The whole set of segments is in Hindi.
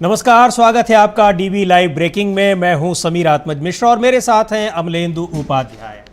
नमस्कार, स्वागत है आपका डीवी लाइव ब्रेकिंग में। मैं हूं समीर आत्मज मिश्रा और मेरे साथ हैं अमलेंदु उपाध्याय।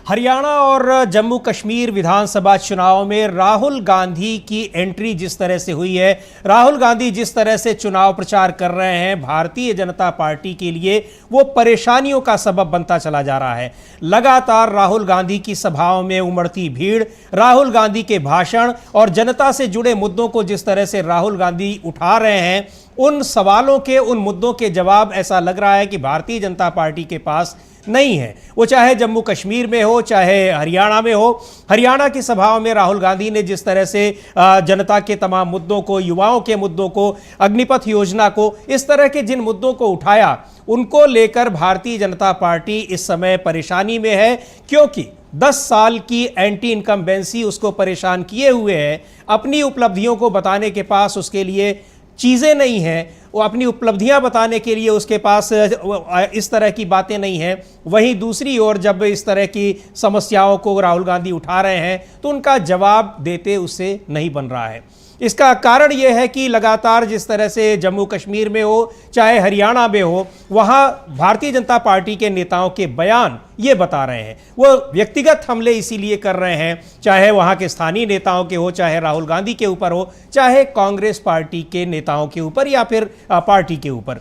हरियाणा और जम्मू कश्मीर विधानसभा चुनाव में राहुल गांधी की एंट्री जिस तरह से हुई है, राहुल गांधी जिस तरह से चुनाव प्रचार कर रहे हैं, भारतीय जनता पार्टी के लिए वो परेशानियों का सबब बनता चला जा रहा है। लगातार राहुल गांधी की सभाओं में उमड़ती भीड़, राहुल गांधी के भाषण और जनता से जुड़े मुद्दों को जिस तरह से राहुल गांधी उठा रहे हैं, उन सवालों के, उन मुद्दों के जवाब ऐसा लग रहा है कि भारतीय जनता पार्टी के पास नहीं है। वो चाहे जम्मू कश्मीर में हो, चाहे हरियाणा में हो। हरियाणा की सभाओं में राहुल गांधी ने जिस तरह से जनता के तमाम मुद्दों को, युवाओं के मुद्दों को, अग्निपथ योजना को, इस तरह के जिन मुद्दों को उठाया, उनको लेकर भारतीय जनता पार्टी इस समय परेशानी में है, क्योंकि 10 साल की एंटी इनकम्बेंसी उसको परेशान किए हुए है। अपनी उपलब्धियों को बताने के पास उसके लिए चीज़ें नहीं हैं, वो अपनी उपलब्धियां बताने के लिए उसके पास इस तरह की बातें नहीं हैं। वहीं दूसरी ओर जब इस तरह की समस्याओं को राहुल गांधी उठा रहे हैं तो उनका जवाब देते उससे नहीं बन रहा है। इसका कारण यह है कि लगातार जिस तरह से जम्मू कश्मीर में हो, चाहे हरियाणा में हो, वहाँ भारतीय जनता पार्टी के नेताओं के बयान ये बता रहे हैं, वो व्यक्तिगत हमले इसीलिए कर रहे हैं, चाहे वहाँ के स्थानीय नेताओं के हो, चाहे राहुल गांधी के ऊपर हो, चाहे कांग्रेस पार्टी के नेताओं के ऊपर या फिर पार्टी के ऊपर।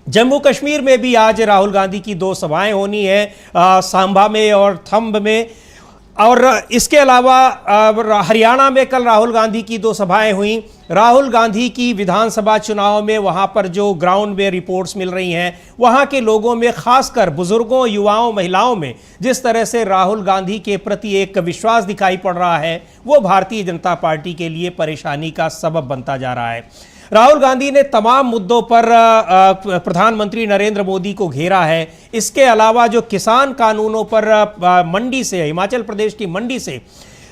जम्मू कश्मीर में भी आज राहुल गांधी की 2 सभाएं होनी है, सांबा में और थंब में। और इसके अलावा हरियाणा में कल राहुल गांधी की 2 सभाएं हुई। राहुल गांधी की विधानसभा चुनाव में वहां पर जो ग्राउंड में रिपोर्ट्स मिल रही हैं, वहां के लोगों में, खासकर बुजुर्गों, युवाओं, महिलाओं में जिस तरह से राहुल गांधी के प्रति एक विश्वास दिखाई पड़ रहा है, वो भारतीय जनता पार्टी के लिए परेशानी का सबब बनता जा रहा है। राहुल गांधी ने तमाम मुद्दों पर प्रधानमंत्री नरेंद्र मोदी को घेरा है। इसके अलावा जो किसान कानूनों पर मंडी से, हिमाचल प्रदेश की मंडी से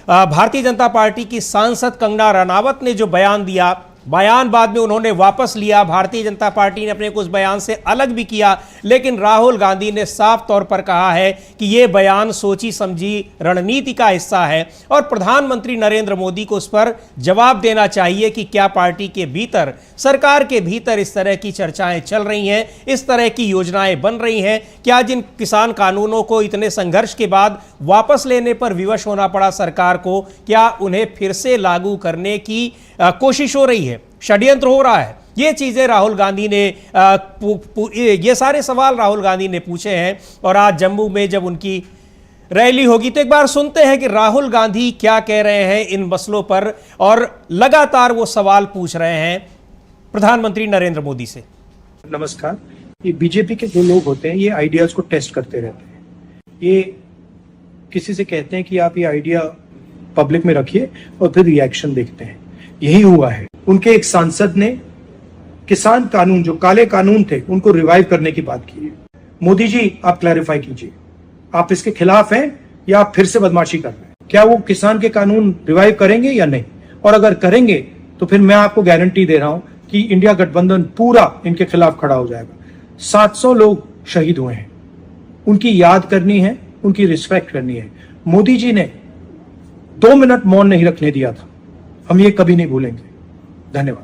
भारतीय जनता पार्टी की सांसद कंगना रनावत ने जो बयान दिया, बयान बाद में उन्होंने वापस लिया। भारतीय जनता पार्टी ने अपने कुछ बयान से अलग भी किया, लेकिन राहुल गांधी ने साफ तौर पर कहा है कि यह बयान सोची समझी रणनीति का हिस्सा है और प्रधानमंत्री नरेंद्र मोदी को उस पर जवाब देना चाहिए कि क्या पार्टी के भीतर, सरकार के भीतर इस तरह की चर्चाएं चल रही हैं, इस तरह की योजनाएं बन रही हैं। क्या जिन किसान कानूनों को इतने संघर्ष के बाद वापस लेने पर विवश होना पड़ा सरकार को, क्या उन्हें फिर से लागू करने की कोशिश हो रही है, षड्यंत्र हो रहा है? ये चीजें राहुल गांधी ने ये सारे सवाल राहुल गांधी ने पूछे हैं। और आज जम्मू में जब उनकी रैली होगी तो एक बार सुनते हैं कि राहुल गांधी क्या कह रहे हैं इन मसलों पर, और लगातार वो सवाल पूछ रहे हैं प्रधानमंत्री नरेंद्र मोदी से। नमस्कार। ये बीजेपी के जो लोग होते हैं, ये आइडियाज को टेस्ट करते रहते हैं। ये किसी से कहते हैं कि आप ये आइडिया पब्लिक में रखिए और फिर रिएक्शन देखते हैं। यही हुआ है। उनके एक सांसद ने किसान कानून, जो काले कानून थे, उनको रिवाइव करने की बात की है। मोदी जी, आप क्लैरिफाई कीजिए, आप इसके खिलाफ हैं या आप फिर से बदमाशी कर रहे हैं? क्या वो किसान के कानून रिवाइव करेंगे या नहीं? और अगर करेंगे तो फिर मैं आपको गारंटी दे रहा हूं कि इंडिया गठबंधन पूरा इनके खिलाफ खड़ा हो जाएगा। 700 लोग शहीद हुए हैं, उनकी याद करनी है, उनकी रिस्पेक्ट करनी है। मोदी जी ने 2 मिनट मौन नहीं रखने दिया था, हम ये कभी नहीं भूलेंगे। धन्यवाद।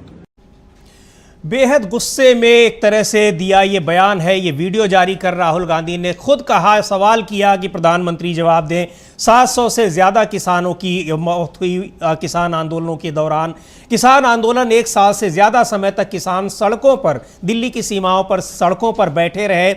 बेहद गुस्से में एक तरह से दिया ये बयान है, ये वीडियो जारी कर राहुल गांधी ने खुद कहा, सवाल किया कि प्रधानमंत्री जवाब दें। 700 से ज़्यादा किसानों की मौत हुई किसान आंदोलनों के दौरान। किसान आंदोलन 1 साल से ज़्यादा समय तक किसान सड़कों पर, दिल्ली की सीमाओं पर सड़कों पर बैठे रहे।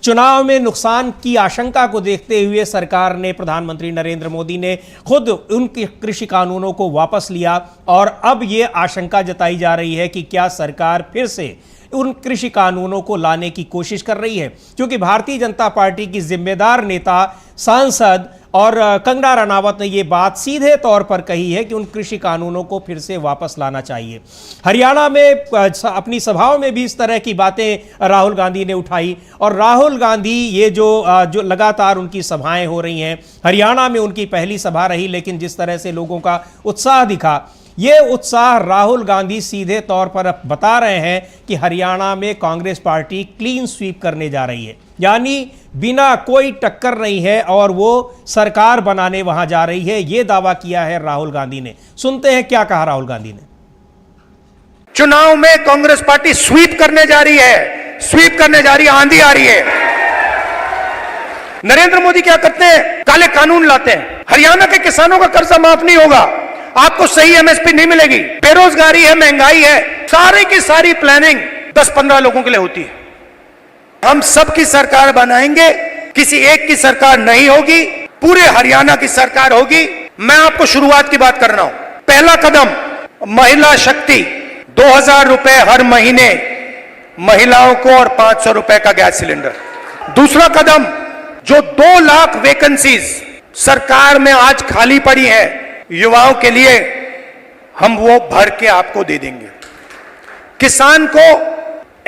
चुनाव में नुकसान की आशंका को देखते हुए सरकार ने, प्रधानमंत्री नरेंद्र मोदी ने खुद उनके कृषि कानूनों को वापस लिया और अब ये आशंका जताई जा रही है कि क्या सरकार फिर से उन कृषि कानूनों को लाने की कोशिश कर रही है, क्योंकि भारतीय जनता पार्टी की जिम्मेदार नेता, सांसद और कंगना रनावत ने यह बात सीधे तौर पर कही है कि उन कृषि कानूनों को फिर से वापस लाना चाहिए। हरियाणा में अपनी सभाओं में भी इस तरह की बातें राहुल गांधी ने उठाई और राहुल गांधी ये जो लगातार उनकी सभाएं हो रही हैं, हरियाणा में उनकी पहली सभा रही, लेकिन जिस तरह से लोगों का उत्साह दिखा, ये उत्साह राहुल गांधी सीधे तौर पर बता रहे हैं कि हरियाणा में कांग्रेस पार्टी क्लीन स्वीप करने जा रही है, यानी बिना कोई टक्कर नहीं है और वो सरकार बनाने वहां जा रही है। ये दावा किया है राहुल गांधी ने। सुनते हैं क्या कहा राहुल गांधी ने। चुनाव में कांग्रेस पार्टी स्वीप करने जा रही है, स्वीप करने जा रही है, आंधी आ रही है। नरेंद्र मोदी क्या करते हैं? काले कानून लाते हैं। हरियाणा के किसानों का कर्जा माफ नहीं होगा, आपको सही एमएसपी नहीं मिलेगी, बेरोजगारी है, महंगाई है, सारी की सारी प्लानिंग 10-15 लोगों के लिए होती है। हम सबकी सरकार बनाएंगे, किसी एक की सरकार नहीं होगी, पूरे हरियाणा की सरकार होगी। मैं आपको शुरुआत की बात कर रहा हूं। पहला कदम महिला शक्ति, 2000 रुपए हर महीने महिलाओं को और 500 रुपए का गैस सिलेंडर। दूसरा कदम, जो 2 लाख वैकेंसीज सरकार में आज खाली पड़ी है युवाओं के लिए, हम वो भर के आपको दे देंगे। किसान को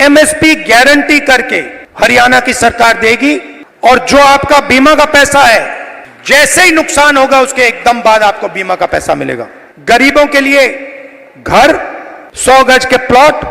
एमएसपी गारंटी करके हरियाणा की सरकार देगी, और जो आपका बीमा का पैसा है, जैसे ही नुकसान होगा उसके एकदम बाद आपको बीमा का पैसा मिलेगा। गरीबों के लिए घर, 100 गज के प्लॉट।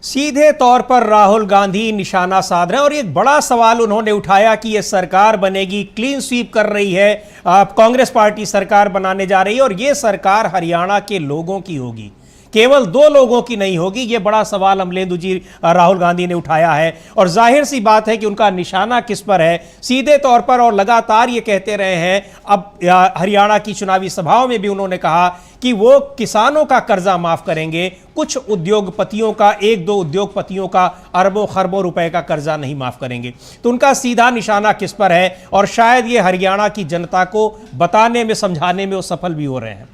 सीधे तौर पर राहुल गांधी निशाना साध रहे हैं और एक बड़ा सवाल उन्होंने उठाया कि यह सरकार बनेगी, क्लीन स्वीप कर रही है, कांग्रेस पार्टी सरकार बनाने जा रही है और यह सरकार हरियाणा के लोगों की होगी, केवल 2 लोगों की नहीं होगी। यह बड़ा सवाल अमलेंदु जी राहुल गांधी ने उठाया है और जाहिर सी बात है कि उनका निशाना किस पर है। सीधे तौर पर और लगातार ये कहते रहे हैं, अब हरियाणा की चुनावी सभाओं में भी उन्होंने कहा कि वो किसानों का कर्जा माफ करेंगे, कुछ उद्योगपतियों का, 1-2 उद्योगपतियों का अरबों खरबों रुपए का कर्जा नहीं माफ करेंगे। तो उनका सीधा निशाना किस पर है और शायद ये हरियाणा की जनता को बताने में, समझाने में वो सफल भी हो रहे हैं।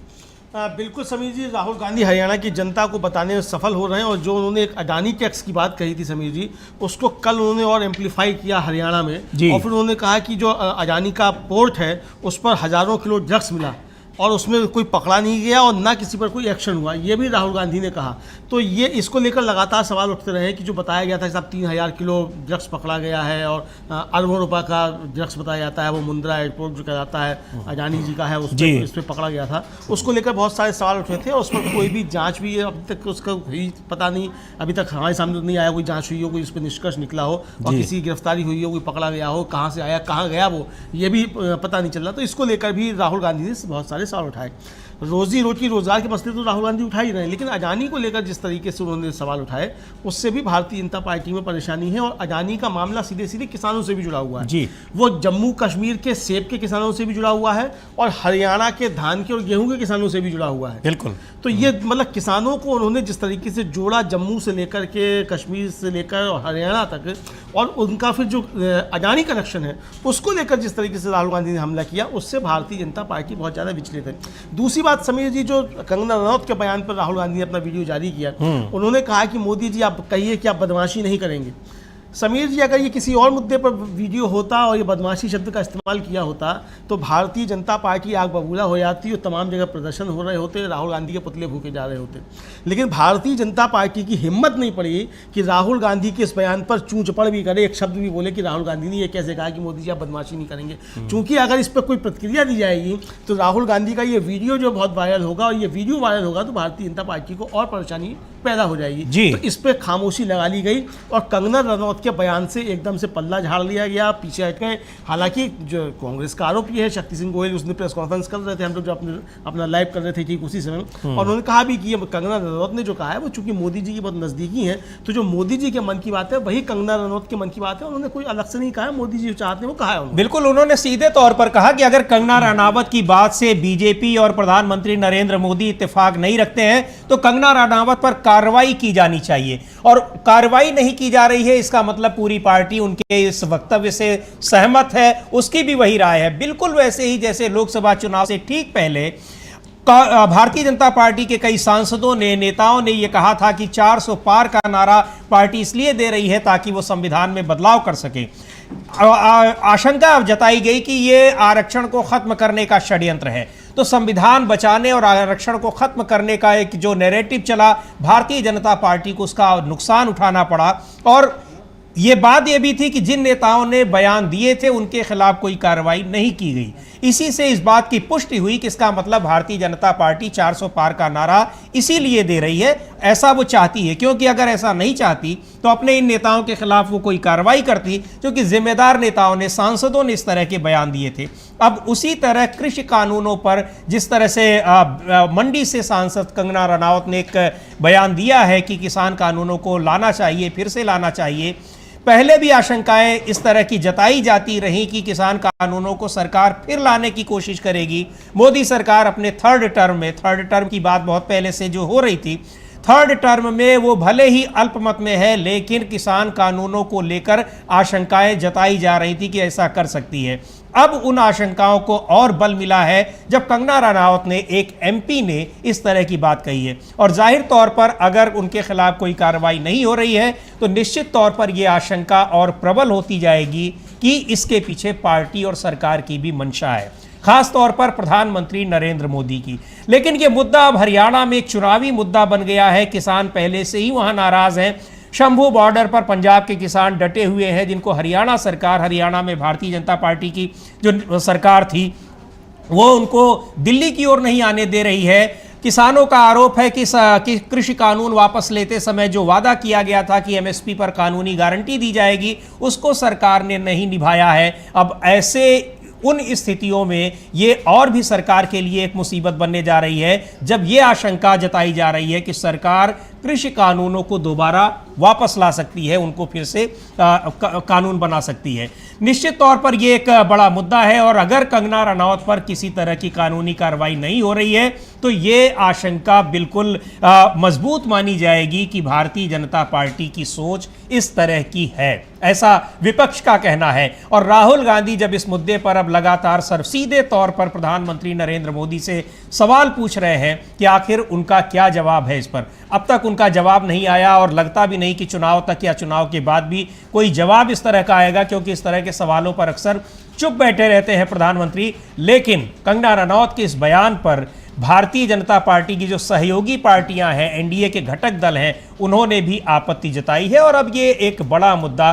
बिल्कुल समीर जी, राहुल गांधी हरियाणा की जनता को बताने में सफल हो रहे हैं और जो उन्होंने एक अडानी टैक्स की बात कही थी समीर जी, उसको कल उन्होंने और एम्पलीफाई किया हरियाणा में। और फिर उन्होंने कहा कि जो अडानी का पोर्ट है उस पर हज़ारों किलो ड्रग्स मिला और उसमें कोई पकड़ा नहीं गया और ना किसी पर कोई एक्शन हुआ, ये भी राहुल गांधी ने कहा। तो ये इसको लेकर लगातार सवाल उठते रहे कि जो बताया गया था कि साहब 3000 किलो ड्रग्स पकड़ा गया है और अरबों रुपए का ड्रग्स बताया जाता है, वो मुंद्रा एयरपोर्ट जो कहलाता है अडानी जी का है, उस पर पकड़ा गया था, उसको लेकर बहुत सारे सवाल उठे थे और उस पर कोई भी जाँच भी अभी तक उसका हुई पता नहीं, अभी तक हमारे सामने नहीं आया कोई जाँच हुई हो, कोई उस पर निष्कर्ष निकला हो और किसी की गिरफ्तारी हुई हो, कोई पकड़ा गया हो, कहाँ से आया, कहाँ गया वो, ये भी पता नहीं चल रहा। तो इसको लेकर भी राहुल गांधी ने बहुत सारे सवाल उठाए। रोजी रोटी रोजगार के मसले तो राहुल गांधी उठा ही रहे हैं, लेकिन अडानी को लेकर जिस तरीके से उन्होंने सवाल उठाए उससे भी भारतीय जनता पार्टी में परेशानी है। और अडानी का मामला सीधे सीधे किसानों से भी जुड़ा हुआ है जी। वो जम्मू कश्मीर के सेब के किसानों से भी जुड़ा हुआ है और हरियाणा के धान के और गेहूं के किसानों से भी जुड़ा हुआ है। बिल्कुल। तो ये मतलब किसानों को उन्होंने जिस तरीके से जोड़ा, जम्मू से लेकर के कश्मीर से लेकर और हरियाणा तक, और उनका फिर जो अडानी कनेक्शन है उसको लेकर जिस तरीके से राहुल गांधी ने हमला किया, उससे भारतीय जनता पार्टी बहुत ज़्यादा विचलित है। दूसरी बात समीर जी, जो कंगना रनौत के बयान पर राहुल गांधी ने अपना वीडियो जारी किया, उन्होंने कहा कि मोदी जी आप कहिए कि आप बदमाशी नहीं करेंगे। समीर जी, अगर ये किसी और मुद्दे पर वीडियो होता और ये बदमाशी शब्द का इस्तेमाल किया होता तो भारतीय जनता पार्टी आग बबूला हो जाती और तमाम जगह प्रदर्शन हो रहे होते, राहुल गांधी के पुतले फूके जा रहे होते। लेकिन भारतीय जनता पार्टी की हिम्मत नहीं पड़ी कि राहुल गांधी के इस बयान पर चूं चपड़ भी करे, एक शब्द भी बोले कि राहुल गांधी ने ये कैसे कहा कि मोदी जी आप बदमाशी नहीं करेंगे। चूंकि अगर इस पर कोई प्रतिक्रिया दी जाएगी तो राहुल गांधी का ये वीडियो जो बहुत वायरल होगा, और ये वीडियो वायरल होगा तो भारतीय जनता पार्टी को और परेशानी पैदा हो जाएगी। तो इस पर खामोशी लगा ली गई और कंगना रनौत के बयान से एकदम से पल्ला झाड़ लिया गया, पीछे हट गए। हालांकि जो कांग्रेस का आरोप ये है, शक्ति सिंह गोयल उसने प्रेस कॉन्फ्रेंस कर रहे थे, हम लोग जो अपना लाइव कर रहे थे ठीक उसी समय, और उन्होंने कहा भी कि कंगना रनौत ने जो कहा है वो चूंकि मोदी जी की बहुत नजदीकी है, तो जो मोदी जी के मन की बात है वही कंगना रनौत के मन की बात है। उन्होंने कोई अलग से नहीं कहा है, मोदी जी जो चाहते हैं वो कहा है। बिल्कुल, उन्होंने सीधे तौर पर कहा कि अगर कंगना रनावत की बात से बीजेपी और प्रधानमंत्री नरेंद्र मोदी इत्तेफाक नहीं रखते हैं तो कंगना रनावत पर कार्रवाई की जानी चाहिए, और कार्रवाई नहीं की जा रही है इसका मतलब पूरी पार्टी उनके इस वक्तव्य से सहमत है, उसकी भी वही राय है। बिल्कुल वैसे ही जैसे लोकसभा चुनाव से ठीक पहले भारतीय जनता पार्टी के कई सांसदों ने, नेताओं ने यह कहा था कि 400 पार का नारा पार्टी इसलिए दे रही है ताकि वो संविधान में बदलाव कर सके। आशंका जताई गई कि ये आरक्षण को खत्म करने का षड्यंत्र है। तो संविधान बचाने और आरक्षण को खत्म करने का एक जो नैरेटिव चला, भारतीय जनता पार्टी को उसका नुकसान उठाना पड़ा। और ये बात ये भी थी कि जिन नेताओं ने बयान दिए थे उनके खिलाफ कोई कार्रवाई नहीं की गई। इसी से इस बात की पुष्टि हुई कि इसका मतलब भारतीय जनता पार्टी 400 पार का नारा इसीलिए दे रही है, ऐसा वो चाहती है। क्योंकि अगर ऐसा नहीं चाहती तो अपने इन नेताओं के खिलाफ वो कोई कार्रवाई करती, क्योंकि जिम्मेदार नेताओं ने, सांसदों ने इस तरह के बयान दिए थे। अब उसी तरह कृषि कानूनों पर जिस तरह से मंडी से सांसद कंगना रनौत ने एक बयान दिया है कि किसान कानूनों को लाना चाहिए, फिर से लाना चाहिए। पहले भी आशंकाएं इस तरह की जताई जाती रहीं कि किसान कानूनों को सरकार फिर लाने की कोशिश करेगी। मोदी सरकार अपने थर्ड टर्म की बात बहुत पहले से जो हो रही थी, थर्ड टर्म में वो भले ही अल्पमत में है, लेकिन किसान कानूनों को लेकर आशंकाएं जताई जा रही थी कि ऐसा कर सकती है। अब उन आशंकाओं को और बल मिला है जब कंगना रनौत ने, एक एमपी ने इस तरह की बात कही है। और जाहिर तौर पर अगर उनके खिलाफ कोई कार्रवाई नहीं हो रही है तो निश्चित तौर पर यह आशंका और प्रबल होती जाएगी कि इसके पीछे पार्टी और सरकार की भी मंशा है, खास तौर पर प्रधानमंत्री नरेंद्र मोदी की। लेकिन यह मुद्दा अब हरियाणा में एक चुनावी मुद्दा बन गया है। किसान पहले से ही वहां नाराज हैं। शंभू बॉर्डर पर पंजाब के किसान डटे हुए हैं, जिनको हरियाणा सरकार, हरियाणा में भारतीय जनता पार्टी की जो सरकार थी वो उनको दिल्ली की ओर नहीं आने दे रही है। किसानों का आरोप है कि कृषि कानून वापस लेते समय जो वादा किया गया था कि एमएसपी पर कानूनी गारंटी दी जाएगी, उसको सरकार ने नहीं निभाया है। अब ऐसे उन स्थितियों में ये और भी सरकार के लिए एक मुसीबत बनने जा रही है, जब ये आशंका जताई जा रही है कि सरकार कृषि कानूनों को दोबारा वापस ला सकती है, उनको फिर से कानून बना सकती है। निश्चित तौर पर यह एक बड़ा मुद्दा है और अगर कंगना रनौत पर किसी तरह की कानूनी कार्रवाई नहीं हो रही है तो ये आशंका बिल्कुल मजबूत मानी जाएगी कि भारतीय जनता पार्टी की सोच इस तरह की है, ऐसा विपक्ष का कहना है। और राहुल गांधी जब इस मुद्दे पर अब लगातार सीधे तौर पर प्रधानमंत्री नरेंद्र मोदी से सवाल पूछ रहे हैं कि आखिर उनका क्या जवाब है इस पर, अब तक उनका जवाब नहीं आया और लगता भी नहीं कि चुनाव तक या चुनाव के बाद भी कोई जवाब इस तरह का आएगा, क्योंकि इस तरह के सवालों पर अक्सर चुप बैठे रहते हैं प्रधानमंत्री। लेकिन कंगना रनौत के इस बयान पर भारतीय जनता पार्टी की जो सहयोगी पार्टियां हैं, एनडीए के घटक दल हैं, उन्होंने भी आपत्ति जताई है। और अब ये एक बड़ा मुद्दा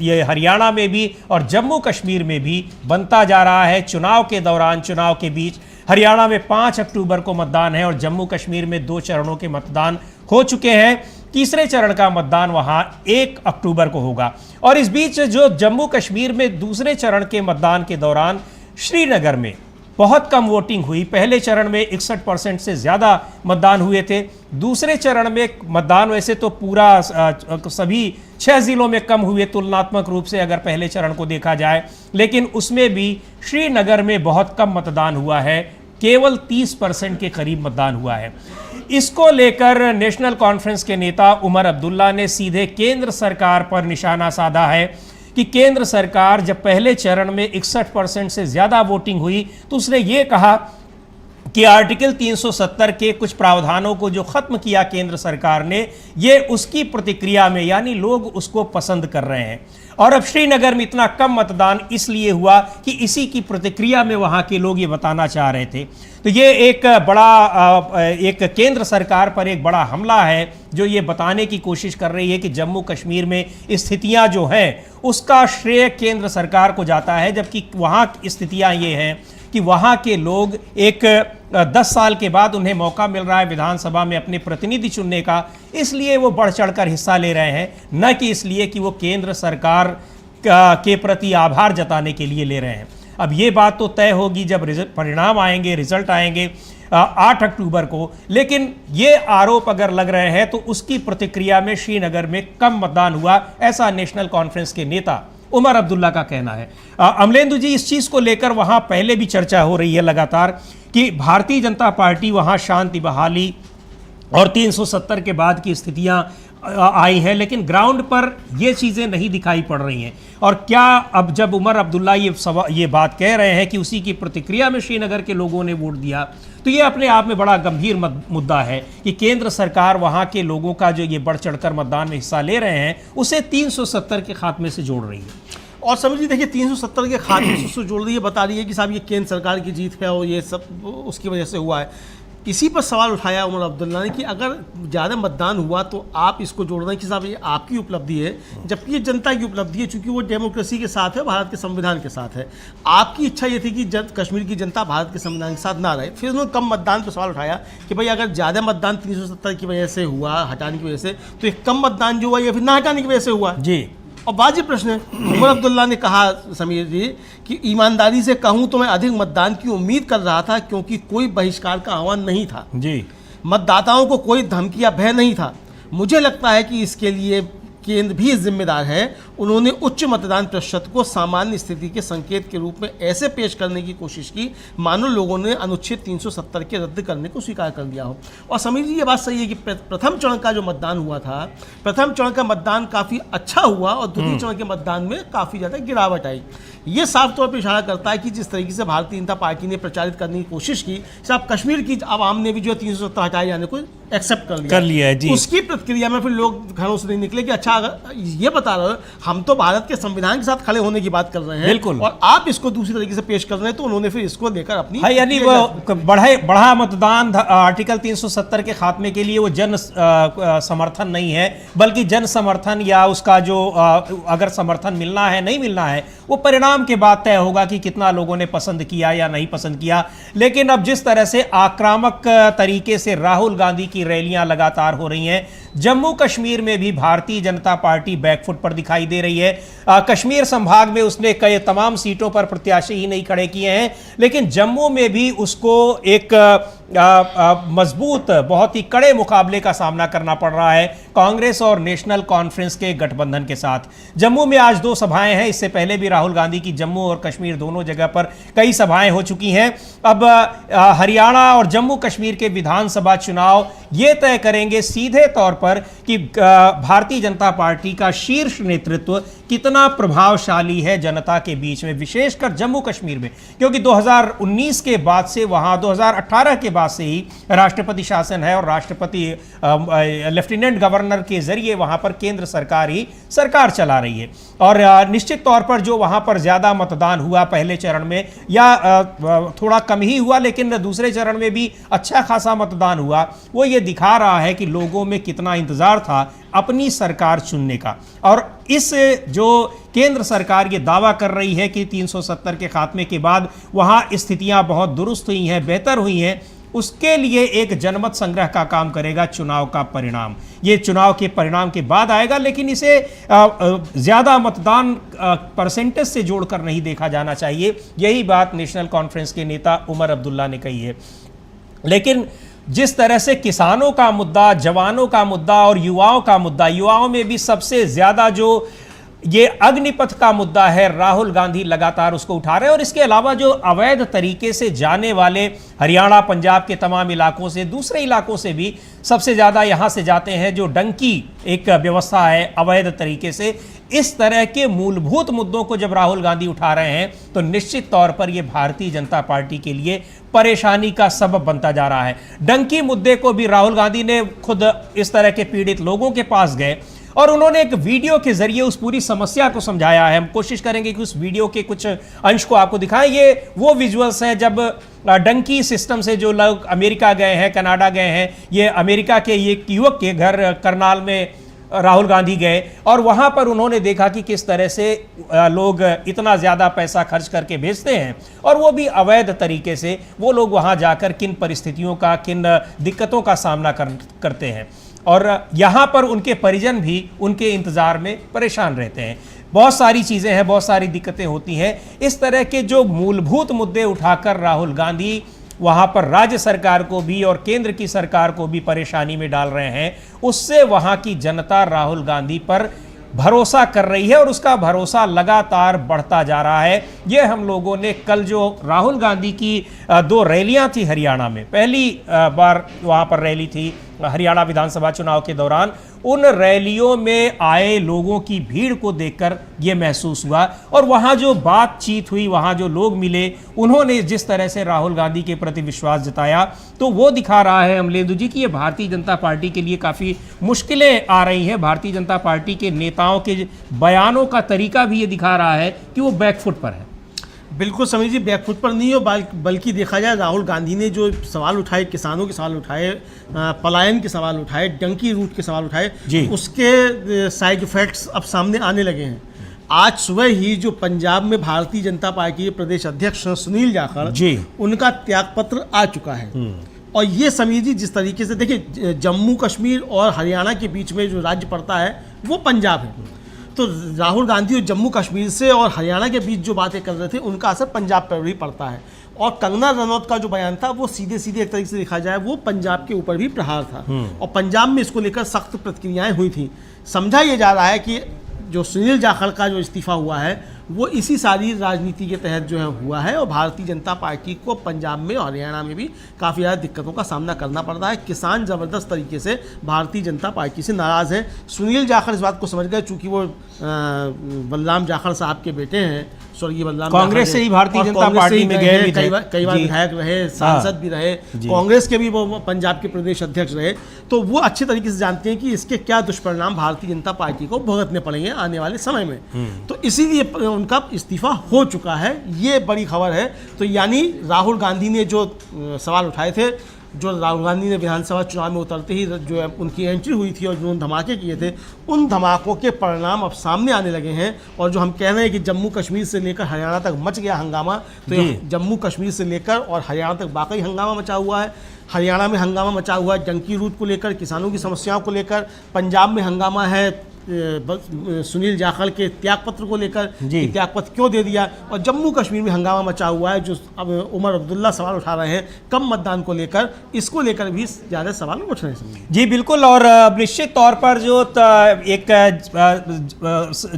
ये हरियाणा में भी और जम्मू कश्मीर में भी बनता जा रहा है। चुनाव के दौरान, चुनाव के बीच हरियाणा में 5 अक्टूबर को मतदान है और जम्मू कश्मीर में 2 चरणों के मतदान हो चुके हैं। तीसरे चरण का मतदान वहां 1 अक्टूबर को होगा। और इस बीच जो जम्मू कश्मीर में दूसरे चरण के मतदान के दौरान श्रीनगर में बहुत कम वोटिंग हुई। पहले चरण में 61% से ज़्यादा मतदान हुए थे। दूसरे चरण में मतदान वैसे तो पूरा सभी 6 जिलों में कम हुए तुलनात्मक रूप से अगर पहले चरण को देखा जाए, लेकिन उसमें भी श्रीनगर में बहुत कम मतदान हुआ है, केवल 30% के करीब मतदान हुआ है। इसको लेकर नेशनल कॉन्फ्रेंस के नेता उमर अब्दुल्ला ने सीधे केंद्र सरकार पर निशाना साधा है कि केंद्र सरकार जब पहले चरण में 61% से ज़्यादा वोटिंग हुई तो उसने ये कहा कि आर्टिकल 370 के कुछ प्रावधानों को जो ख़त्म किया केंद्र सरकार ने, ये उसकी प्रतिक्रिया में, यानी लोग उसको पसंद कर रहे हैं। और अब श्रीनगर में इतना कम मतदान इसलिए हुआ कि इसी की प्रतिक्रिया में वहाँ के लोग ये बताना चाह रहे थे। तो ये एक बड़ा एक केंद्र सरकार पर एक बड़ा हमला है जो ये बताने की कोशिश कर रही है कि जम्मू कश्मीर में स्थितियाँ जो हैं उसका श्रेय केंद्र सरकार को जाता है, जबकि वहाँ स्थितियाँ ये हैं कि वहाँ के लोग एक 10 साल के बाद उन्हें मौका मिल रहा है विधानसभा में अपने प्रतिनिधि चुनने का, इसलिए वो बढ़ चढ़कर हिस्सा ले रहे हैं, न कि इसलिए कि वो केंद्र सरकार के प्रति आभार जताने के लिए ले रहे हैं। अब ये बात तो तय होगी जब परिणाम आएंगे, रिजल्ट आएंगे 8 अक्टूबर को। लेकिन ये आरोप अगर लग रहे हैं तो उसकी प्रतिक्रिया में श्रीनगर में कम मतदान हुआ, ऐसा नेशनल कॉन्फ्रेंस के नेता उमर अब्दुल्ला का कहना है। अमलेंदु जी, इस चीज़ को लेकर वहाँ पहले भी चर्चा हो रही है लगातार कि भारतीय जनता पार्टी वहाँ शांति बहाली और 370 के बाद की स्थितियाँ आई हैं, लेकिन ग्राउंड पर ये चीज़ें नहीं दिखाई पड़ रही हैं। और क्या अब जब उमर अब्दुल्ला ये बात कह रहे हैं कि उसी की प्रतिक्रिया में श्रीनगर के लोगों ने वोट दिया, तो ये अपने आप में बड़ा गंभीर मुद्दा है कि केंद्र सरकार वहाँ के लोगों का जो ये बढ़ चढ़कर मतदान में हिस्सा ले रहे हैं उसे 370 के खात्मे से जोड़ रही है। और समझिए, देखिए 370 के खात्मे से जोड़ रही है, बता रही है कि साहब ये केंद्र सरकार की जीत है और ये सब उसकी वजह से हुआ है। इसी पर सवाल उठाया उमर अब्दुल्ला ने कि अगर ज़्यादा मतदान हुआ तो आप इसको जोड़ रहे हैं कि साहब ये आपकी उपलब्धि है, जबकि ये जनता की उपलब्धि है, चूंकि वो डेमोक्रेसी के साथ है, भारत के संविधान के साथ है। आपकी इच्छा ये थी कि कश्मीर की जनता भारत के संविधान के साथ ना रहे। फिर उन्होंने कम मतदान पर सवाल उठाया कि भाई अगर ज़्यादा मतदान 370 की वजह से हुआ, हटाने की वजह से, तो एक कम मतदान जो हुआ ये फिर ना हटाने की वजह से हुआ जी। और वाजिब प्रश्न है। उमर अब्दुल्ला ने कहा, समीर जी, कि ईमानदारी से कहूं तो मैं अधिक मतदान की उम्मीद कर रहा था, क्योंकि कोई बहिष्कार का आह्वान नहीं था जी। मतदाताओं को कोई धमकी या भय नहीं था। मुझे लगता है कि इसके लिए केंद्र भी जिम्मेदार है। उन्होंने उच्च मतदान प्रतिशत को सामान्य स्थिति के संकेत के रूप में ऐसे पेश करने की कोशिश की मानो लोगों ने अनुच्छेद 370 के रद्द करने को स्वीकार कर लिया हो। और समीर जी, ये बात सही है कि प्रथम चरण का जो मतदान हुआ था, प्रथम चरण का मतदान काफ़ी अच्छा हुआ और द्वितीय चरण के मतदान में काफ़ी ज़्यादा गिरावट आई। ये साफ तौर पर इशारा करता है कि जिस तरीके से भारतीय जनता पार्टी ने प्रचारित करने की कोशिश की, साहब कश्मीर की आवाम ने भी जो 370 हटाए जाने को एक्सेप्ट कर लिया है जी। उसकी प्रतिक्रिया में फिर लोग घरों से नहीं निकले कि अच्छा, अगर ये बता रहे हो हम तो भारत के संविधान के साथ खड़े होने की बात कर रहे हैं, बिल्कुल, और आप इसको दूसरी तरीके से पेश कर रहे हैं, तो उन्होंने फिर इसको लेकर अपनी यानी वो बढ़ा मतदान आर्टिकल 370 के खात्मे के लिए वो जन समर्थन नहीं है, बल्कि जन समर्थन या उसका जो अगर समर्थन मिलना है नहीं मिलना है वो परिणाम के बाद तय होगा कि कितना लोगों ने पसंद किया या नहीं पसंद किया। लेकिन अब जिस तरह से आक्रामक तरीके से राहुल गांधी की रैलियां लगातार हो रही हैं, जम्मू कश्मीर में भी भारतीय जनता पार्टी बैकफुट पर दिखाई दे रही है। कश्मीर संभाग में उसने कई तमाम सीटों पर प्रत्याशी ही नहीं खड़े किए हैं, लेकिन जम्मू में भी उसको एक मजबूत, बहुत ही कड़े मुकाबले का सामना करना पड़ रहा है कांग्रेस और नेशनल कॉन्फ्रेंस के गठबंधन के साथ। जम्मू में आज 2 सभाएं हैं, इससे पहले भी राहुल गांधी की जम्मू और कश्मीर दोनों जगह पर कई सभाएं हो चुकी हैं। अब हरियाणा और जम्मू कश्मीर के विधानसभा चुनाव ये तय करेंगे सीधे तौर पर कि भारतीय जनता पार्टी का शीर्ष नेतृत्व कितना प्रभावशाली है जनता के बीच में, विशेषकर जम्मू कश्मीर में, क्योंकि 2019 के बाद से वहां 2018 के बाद से ही राष्ट्रपति शासन है और राष्ट्रपति लेफ्टिनेंट गवर्नर के जरिए वहां पर केंद्र सरकार ही सरकार चला रही है। और निश्चित तौर पर जो वहां पर ज्यादा मतदान हुआ पहले चरण में, या थोड़ा कम ही हुआ लेकिन दूसरे चरण में भी अच्छा खासा मतदान हुआ, वो ये दिखा रहा है कि लोगों में कितना इंतजार था अपनी सरकार चुनने का। और इस जो केंद्र सरकार ये दावा कर रही है कि 370 के खात्मे के बाद वहां स्थितियां बहुत दुरुस्त हुई हैं, बेहतर हुई हैं, उसके लिए एक जनमत संग्रह का काम करेगा चुनाव का परिणाम। ये चुनाव के परिणाम के बाद आएगा, लेकिन इसे ज़्यादा मतदान परसेंटेज से जोड़कर नहीं देखा जाना चाहिए। यही बात नेशनल कॉन्फ्रेंस के नेता उमर अब्दुल्ला ने कही है। लेकिन जिस तरह से किसानों का मुद्दा, जवानों का मुद्दा और युवाओं का मुद्दा, युवाओं में भी सबसे ज़्यादा जो ये अग्निपथ का मुद्दा है, राहुल गांधी लगातार उसको उठा रहे हैं। और इसके अलावा जो अवैध तरीके से जाने वाले हरियाणा, पंजाब के तमाम इलाकों से, दूसरे इलाकों से भी सबसे ज़्यादा यहाँ से जाते हैं, जो डंकी एक व्यवस्था है अवैध तरीके से। इस तरह के मूलभूत मुद्दों को जब राहुल गांधी उठा रहे हैं तो निश्चित तौर पर यह भारतीय जनता पार्टी के लिए परेशानी का सबब बनता जा रहा है। डंकी मुद्दे को भी राहुल गांधी ने खुद इस तरह के पीड़ित लोगों के पास गए और उन्होंने एक वीडियो के जरिए उस पूरी समस्या को समझाया है। हम कोशिश करेंगे कि उस वीडियो के कुछ अंश को आपको दिखाएं। ये वो विजुअल्स हैं जब डंकी सिस्टम से जो लोग अमेरिका गए हैं, कनाडा गए हैं। ये अमेरिका के एक युवक के घर करनाल में राहुल गांधी गए और वहां पर उन्होंने देखा कि किस तरह से लोग इतना ज़्यादा पैसा खर्च करके भेजते हैं और वो भी अवैध तरीके से। वो लोग वहां जाकर किन परिस्थितियों का, किन दिक्कतों का सामना करते हैं और यहाँ पर उनके परिजन भी उनके इंतज़ार में परेशान रहते हैं। बहुत सारी चीज़ें हैं, बहुत सारी दिक्कतें होती हैं। इस तरह के जो मूलभूत मुद्दे उठाकर राहुल गांधी वहाँ पर राज्य सरकार को भी और केंद्र की सरकार को भी परेशानी में डाल रहे हैं, उससे वहाँ की जनता राहुल गांधी पर भरोसा कर रही है और उसका भरोसा लगातार बढ़ता जा रहा है। ये हम लोगों ने कल जो राहुल गांधी की 2 रैलियां थी हरियाणा में, पहली बार वहाँ पर रैली थी हरियाणा विधानसभा चुनाव के दौरान, उन रैलियों में आए लोगों की भीड़ को देखकर ये महसूस हुआ और वहाँ जो बातचीत हुई, वहाँ जो लोग मिले, उन्होंने जिस तरह से राहुल गांधी के प्रति विश्वास जताया, तो वो दिखा रहा है अमलेंदु जी कि ये भारतीय जनता पार्टी के लिए काफ़ी मुश्किलें आ रही हैं। भारतीय जनता पार्टी के नेताओं के बयानों का तरीका भी ये दिखा रहा है कि वो बैकफुट पर है। बिल्कुल समीर जी बैकफुट पर नहीं हो, बल्कि देखा जाए राहुल गांधी ने जो सवाल उठाए, किसानों के सवाल उठाए, पलायन के सवाल उठाए, डंकी रूट के सवाल उठाए, उसके साइड इफेक्ट्स अब सामने आने लगे हैं। आज सुबह ही जो पंजाब में भारतीय जनता पार्टी के प्रदेश अध्यक्ष सुनील जाखड़ जी, उनका त्यागपत्र आ चुका है। और ये समीर जी जिस तरीके से देखिए, जम्मू कश्मीर और हरियाणा के बीच में जो राज्य पड़ता है वो पंजाब है, तो राहुल गांधी और जम्मू कश्मीर से और हरियाणा के बीच जो बातें कर रहे थे उनका असर पंजाब पर भी पड़ता है। और कंगना रनौत का जो बयान था वो सीधे सीधे एक तरीके से देखा जाए वो पंजाब के ऊपर भी प्रहार था, और पंजाब में इसको लेकर सख्त प्रतिक्रियाएं हुई थी। समझा ये जा रहा है कि जो सुनील जाखड़ का जो इस्तीफा हुआ है वो इसी सारी राजनीति के तहत जो है हुआ है, और भारतीय जनता पार्टी को पंजाब में और हरियाणा में भी काफ़ी ज़्यादा दिक्कतों का सामना करना पड़ रहा है। किसान ज़बरदस्त तरीके से भारतीय जनता पार्टी से नाराज़ है। सुनील जाखड़ इस बात को समझ गए, चूँकि वो बलराम जाखड़ साहब के बेटे हैं, स्वर्गीय बलराम, कांग्रेस से ही भारतीय जनता पार्टी में गए, कई बार विधायक रहे, सांसद भी रहे, कांग्रेस के भी वो पंजाब के प्रदेश अध्यक्ष रहे, तो वो अच्छे तरीके से जानते हैं कि इसके क्या दुष्परिणाम भारतीय जनता पार्टी को भुगतने पड़ेंगे आने वाले समय में। तो इसीलिए उनका इस्तीफा हो चुका है, ये बड़ी खबर है। तो यानी राहुल गांधी ने जो सवाल उठाए थे, जो राहुल गांधी ने विधानसभा चुनाव में उतरते ही जो है उनकी एंट्री हुई थी और जो धमाके किए थे, उन धमाकों के परिणाम अब सामने आने लगे हैं। और जो हम कह रहे हैं कि जम्मू कश्मीर से लेकर हरियाणा तक मच गया हंगामा, तो जम्मू कश्मीर से लेकर और हरियाणा तक वाकई हंगामा मचा हुआ है। हरियाणा में हंगामा मचा हुआ है डंकी रूट को लेकर, किसानों की समस्याओं को लेकर। पंजाब में हंगामा है सुनील जाखड़ के त्यागपत्र को लेकर, त्यागपत्र क्यों दे दिया। और जम्मू कश्मीर में हंगामा मचा हुआ है, जो अब उमर अब्दुल्ला सवाल उठा रहे हैं कम मतदान को लेकर, इसको लेकर भी ज़्यादा सवाल उठ रहे हैं। जी बिल्कुल, और निश्चित तौर पर जो एक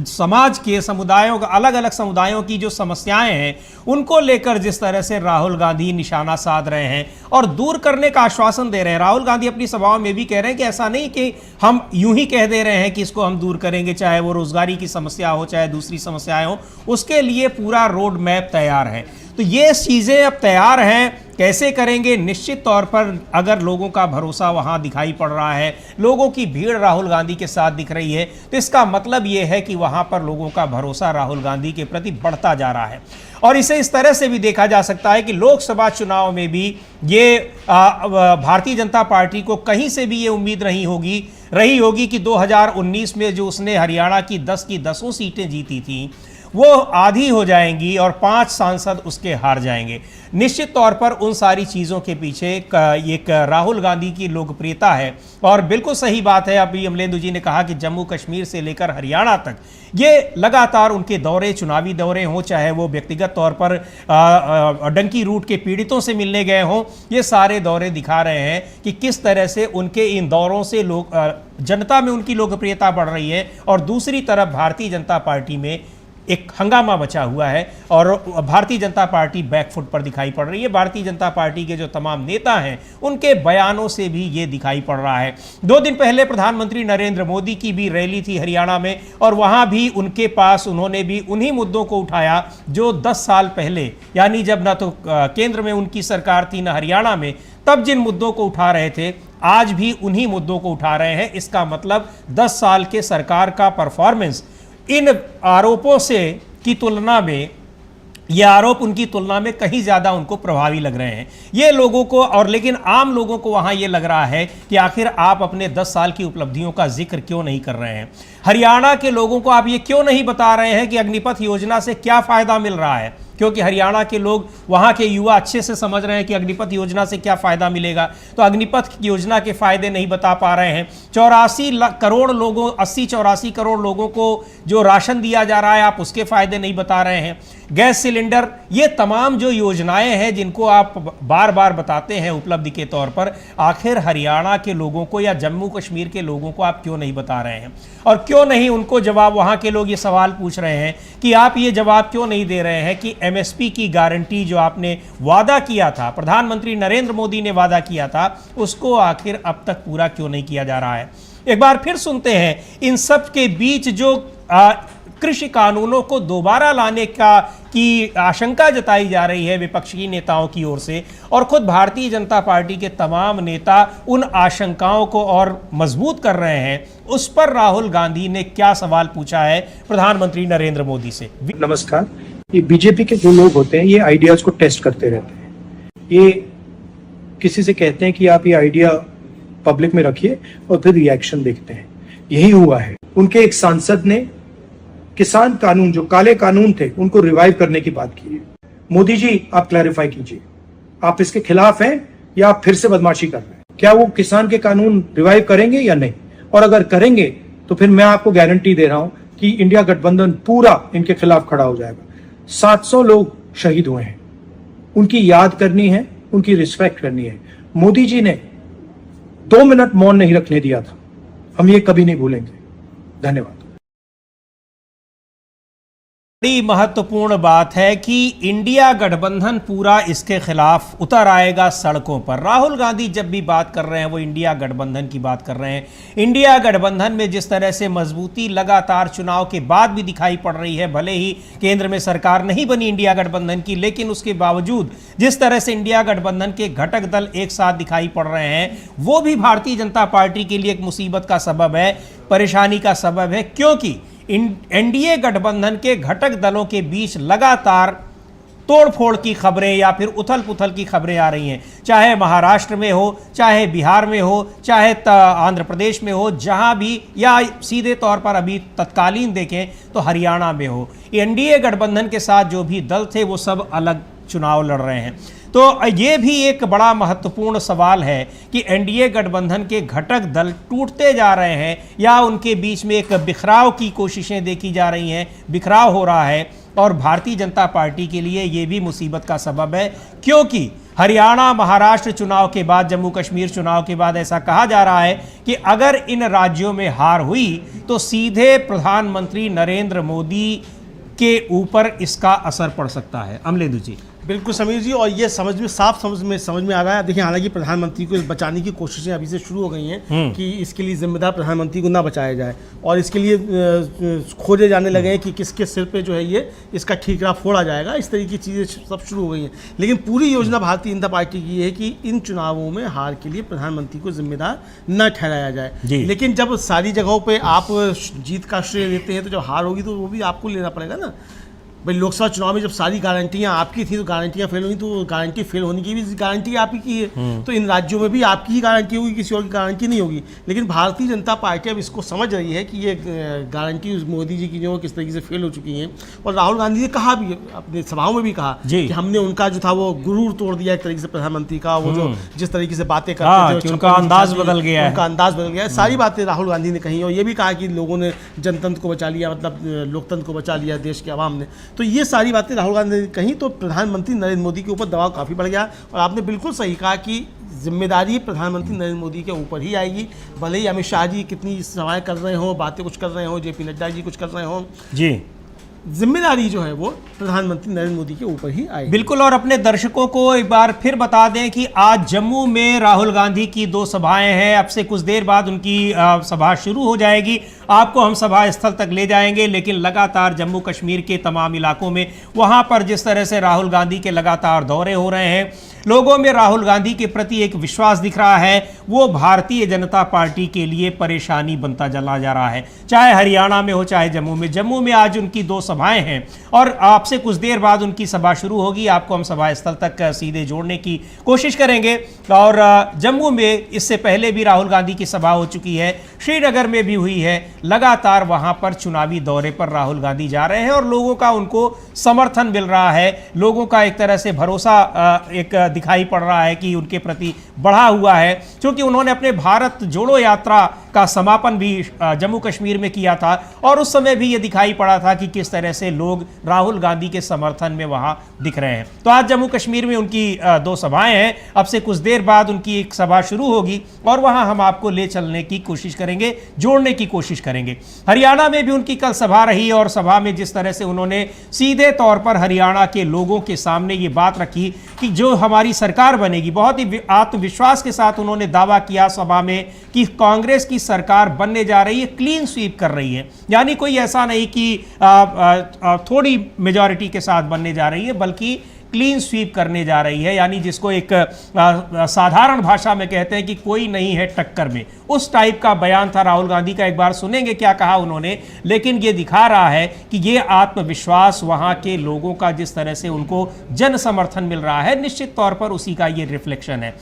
समाज के समुदायों, अलग अलग समुदायों की जो समस्याएं हैं उनको लेकर जिस तरह से राहुल गांधी निशाना साध रहे हैं और दूर करने का आश्वासन दे रहे हैं। राहुल गांधी अपनी सभाओं में भी कह रहे हैं कि ऐसा नहीं कि हम यूं ही कह दे रहे हैं कि इसको हम दूर करेंगे, चाहे वो रोजगारी की समस्या हो, चाहे दूसरी समस्याएं हो, उसके लिए पूरा रोड मैप तैयार है। तो ये चीज़ें अब तैयार हैं, कैसे करेंगे? निश्चित तौर पर अगर लोगों का भरोसा वहाँ दिखाई पड़ रहा है, लोगों की भीड़ राहुल गांधी के साथ दिख रही है, तो इसका मतलब ये है कि वहाँ पर लोगों का भरोसा राहुल गांधी के प्रति बढ़ता जा रहा है। और इसे इस तरह से भी देखा जा सकता है कि लोकसभा चुनाव में भी ये भारतीय जनता पार्टी को कहीं से भी ये उम्मीद नहीं रही होगी कि 2019 में जो उसने हरियाणा की 10 की 10 सीटें जीती थी वो आधी हो जाएंगी और 5 सांसद उसके हार जाएंगे। निश्चित तौर पर उन सारी चीज़ों के पीछे एक राहुल गांधी की लोकप्रियता है। और बिल्कुल सही बात है, अभी अमलेंदु जी ने कहा कि जम्मू कश्मीर से लेकर हरियाणा तक ये लगातार उनके दौरे, चुनावी दौरे हों, चाहे वो व्यक्तिगत तौर पर डंकी रूट के पीड़ितों से मिलने गए हों, ये सारे दौरे दिखा रहे हैं कि किस तरह से उनके इन दौरों से जनता में उनकी लोकप्रियता बढ़ रही है। और दूसरी तरफ भारतीय जनता पार्टी में एक हंगामा बचा हुआ है और भारतीय जनता पार्टी बैकफुट पर दिखाई पड़ रही है। भारतीय जनता पार्टी के जो तमाम नेता हैं उनके बयानों से भी ये दिखाई पड़ रहा है। 2 दिन पहले प्रधानमंत्री नरेंद्र मोदी की भी रैली थी हरियाणा में, और वहाँ भी उनके पास उन्होंने भी उन्हीं मुद्दों को उठाया जो 10 साल पहले, यानी जब न तो केंद्र में उनकी सरकार थी न हरियाणा में, तब जिन मुद्दों को उठा रहे थे आज भी उन्हीं मुद्दों को उठा रहे हैं। इसका मतलब 10 साल के सरकार का परफॉर्मेंस इन आरोपों से की तुलना में, ये आरोप उनकी तुलना में कहीं ज़्यादा उनको प्रभावी लग रहे हैं ये लोगों को। और लेकिन आम लोगों को वहाँ ये लग रहा है कि आखिर आप अपने 10 साल की उपलब्धियों का जिक्र क्यों नहीं कर रहे हैं। हरियाणा के लोगों को आप ये क्यों नहीं बता रहे हैं कि अग्निपथ योजना से क्या फ़ायदा मिल रहा है, क्योंकि हरियाणा के लोग, वहाँ के युवा अच्छे से समझ रहे हैं कि अग्निपथ योजना से क्या फ़ायदा मिलेगा, तो अग्निपथ योजना के फ़ायदे नहीं बता पा रहे हैं। 84 करोड़ लोगों, 80-84 करोड़ लोगों को जो राशन दिया जा रहा है आप उसके फ़ायदे नहीं बता रहे हैं। गैस सिलेंडर, ये तमाम जो योजनाएं हैं जिनको आप बार बार बताते हैं उपलब्धि के तौर पर, आखिर हरियाणा के लोगों को या जम्मू कश्मीर के लोगों को आप क्यों नहीं बता रहे हैं? और क्यों नहीं उनको जवाब, वहाँ के लोग ये सवाल पूछ रहे हैं कि आप ये जवाब क्यों नहीं दे रहे हैं कि एमएसपी की गारंटी जो आपने वादा किया था, प्रधानमंत्री नरेंद्र मोदी ने वादा किया था, उसको आखिर अब तक पूरा क्यों नहीं किया जा रहा है। एक बार फिर सुनते हैं इन सब के बीच जो कृषि कानूनों को दोबारा लाने की आशंका जताई जा रही है विपक्षी नेताओं की ओर से, और खुद भारतीय जनता पार्टी के तमाम नेता उन आशंकाओं को और मजबूत कर रहे हैं। उस पर राहुल गांधी ने क्या सवाल पूछा है प्रधानमंत्री नरेंद्र मोदी से। नमस्कार। ये बीजेपी के जो लोग होते हैं ये आइडियाज को टेस्ट करते रहते हैं। ये किसी से कहते हैं कि आप ये आइडिया पब्लिक में रखिए और फिर रिएक्शन देखते हैं। यही हुआ है। उनके एक सांसद ने किसान कानून, जो काले कानून थे, उनको रिवाइव करने की बात की है। मोदी जी, आप क्लैरिफाई कीजिए, आप इसके खिलाफ हैं या आप फिर से बदमाशी कर रहे हैं? क्या वो किसान के कानून रिवाइव करेंगे या नहीं? और अगर करेंगे तो फिर मैं आपको गारंटी दे रहा हूं कि इंडिया गठबंधन पूरा इनके खिलाफ खड़ा हो जाएगा। 700 लोग शहीद हुए हैं, उनकी याद करनी है, उनकी रिस्पेक्ट करनी है। मोदी जी ने 2 मिनट मौन नहीं रखने दिया था, हम ये कभी नहीं भूलेंगे। धन्यवाद। बड़ी महत्वपूर्ण बात है कि इंडिया गठबंधन पूरा इसके खिलाफ उतर आएगा सड़कों पर। राहुल गांधी जब भी बात कर रहे हैं वो इंडिया गठबंधन की बात कर रहे हैं। इंडिया गठबंधन में जिस तरह से मजबूती लगातार चुनाव के बाद भी दिखाई पड़ रही है, भले ही केंद्र में सरकार नहीं बनी इंडिया गठबंधन की, लेकिन उसके बावजूद जिस तरह से इंडिया गठबंधन के घटक दल एक साथ दिखाई पड़ रहे हैं, वो भी भारतीय जनता पार्टी के लिए एक मुसीबत का सबब है, परेशानी का सबब है, क्योंकि एनडीए गठबंधन के घटक दलों के बीच लगातार तोड़फोड़ की खबरें या फिर उथल पुथल की खबरें आ रही हैं। चाहे महाराष्ट्र में हो, चाहे बिहार में हो, चाहे आंध्र प्रदेश में हो, जहां भी, या सीधे तौर पर अभी तत्कालीन देखें तो हरियाणा में हो, एनडीए गठबंधन के साथ जो भी दल थे वो सब अलग चुनाव लड़ रहे हैं। तो ये भी एक बड़ा महत्वपूर्ण सवाल है कि एनडीए गठबंधन के घटक दल टूटते जा रहे हैं या उनके बीच में एक बिखराव की कोशिशें देखी जा रही हैं, बिखराव हो रहा है। और भारतीय जनता पार्टी के लिए ये भी मुसीबत का सबब है, क्योंकि हरियाणा, महाराष्ट्र चुनाव के बाद, जम्मू कश्मीर चुनाव के बाद ऐसा कहा जा रहा है कि अगर इन राज्यों में हार हुई तो सीधे प्रधानमंत्री नरेंद्र मोदी के ऊपर इसका असर पड़ सकता है। अमलेंदु जी। बिल्कुल समीर जी, और ये साफ समझ में आ रहा है। देखिए, हालांकि प्रधानमंत्री को बचाने की कोशिशें अभी से शुरू हो गई हैं कि इसके लिए जिम्मेदार प्रधानमंत्री को ना बचाया जाए, और इसके लिए खोजे जाने लगे हैं कि किसके सिर पे जो है ये इसका ठीकरा फोड़ा जाएगा। इस तरीके की चीज़ें सब शुरू हो गई हैं, लेकिन पूरी योजना भारतीय जनता पार्टी की है कि इन चुनावों में हार के लिए प्रधानमंत्री को जिम्मेदार न ठहराया जाए। लेकिन जब सारी जगहों पर आप जीत का श्रेय लेते हैं तो जब हार होगी तो वो भी आपको लेना पड़ेगा ना। भाई, लोकसभा चुनाव में जब सारी गारंटियां आपकी थी तो गारंटियां फेल हुई, तो गारंटी फेल होने की भी गारंटी आप ही की है। तो इन राज्यों में भी आपकी ही गारंटी होगी, किसी और की गारंटी नहीं होगी। लेकिन भारतीय जनता पार्टी अब इसको समझ रही है कि ये गारंटी मोदी जी की जो किस तरीके से फेल हो चुकी हैं। और राहुल गांधी ने कहा भी, अपने सभाओं में भी कहा कि हमने उनका जो था वो गुरूर तोड़ दिया एक तरीके से प्रधानमंत्री का। वो जो जिस तरीके से बातें करते थे, उनका अंदाज बदल गया, उनका अंदाज बदल गया। सारी बातें राहुल गांधी ने कही, और ये भी कहा कि लोगों ने जनतंत्र को बचा लिया, मतलब लोकतंत्र को बचा लिया देश के आवाम ने। तो ये सारी बातें राहुल गांधी ने कही, तो प्रधानमंत्री नरेंद्र मोदी के ऊपर दबाव काफ़ी बढ़ गया। और आपने बिल्कुल सही कहा कि जिम्मेदारी प्रधानमंत्री नरेंद्र मोदी के ऊपर ही आएगी। भले ही अमित शाह जी कितनी सवाल कर रहे हो, बातें कुछ कर रहे हो, जेपी नड्डा जी कुछ कर रहे हो जी, जिम्मेदारी जो है वो प्रधानमंत्री नरेंद्र मोदी के ऊपर ही आएगी। बिल्कुल। और अपने दर्शकों को एक बार फिर बता दें कि आज जम्मू में राहुल गांधी की 2 सभाएं हैं। अब से कुछ देर बाद उनकी सभा शुरू हो जाएगी। आपको हम सभा स्थल तक ले जाएंगे, लेकिन लगातार जम्मू कश्मीर के तमाम इलाकों में वहां पर जिस तरह से राहुल गांधी के लगातार दौरे हो रहे हैं, लोगों में राहुल गांधी के प्रति एक विश्वास दिख रहा है, वो भारतीय जनता पार्टी के लिए परेशानी बनता चला जा रहा है। चाहे हरियाणा में हो, चाहे जम्मू में। जम्मू में आज उनकी 2 सभाएं हैं और आपसे कुछ देर बाद उनकी सभा शुरू होगी। आपको हम सभा स्थल तक सीधे जोड़ने की कोशिश करेंगे। और जम्मू में इससे पहले भी राहुल गांधी की सभा हो चुकी है, श्रीनगर में भी हुई है। लगातार वहां पर चुनावी दौरे पर राहुल गांधी जा रहे हैं और लोगों का उनको समर्थन मिल रहा है। लोगों का एक तरह से भरोसा एक दिखाई पड़ रहा है कि उनके प्रति बढ़ा हुआ है, क्योंकि उन्होंने अपने भारत जोड़ो यात्रा का समापन भी जम्मू कश्मीर में किया था और उस समय भी ये दिखाई पड़ा था कि किस तरह से लोग राहुल गांधी के समर्थन में वहां दिख रहे हैं। तो आज जम्मू कश्मीर में उनकी 2 सभाएं हैं। अब से कुछ देर बाद उनकी एक सभा शुरू होगी और वहां हम आपको ले चलने की कोशिश करेंगे, जोड़ने की कोशिश करेंगे। हरियाणा में भी उनकी कल सभा रही और सभा में जिस तरह से उन्होंने सीधे तौर पर हरियाणा के लोगों के सामने ये बात रखी कि जो हमारी सरकार बनेगी, बहुत ही आत्मविश्वास के साथ उन्होंने दावा किया सभा में कि कांग्रेस की सरकार बनने जा रही है, क्लीन स्वीप कर रही है। यानी कोई ऐसा नहीं कि थोड़ी मेजॉरिटी के साथ बनने जा रही है, बल्कि क्लीन स्वीप करने जा रही है, यानी जिसको एक साधारण भाषा में कहते हैं कि कोई नहीं है टक्कर में, उस टाइप का बयान था राहुल गांधी का। एक बार सुनेंगे क्या कहा उन्होंने, लेकिन ये दिखा रहा है कि ये आत्मविश्वास वहां के लोगों का, जिस तरह से उनको जन समर्थन मिल रहा है, निश्चित तौर पर उसी का ये रिफ्लेक्शन है।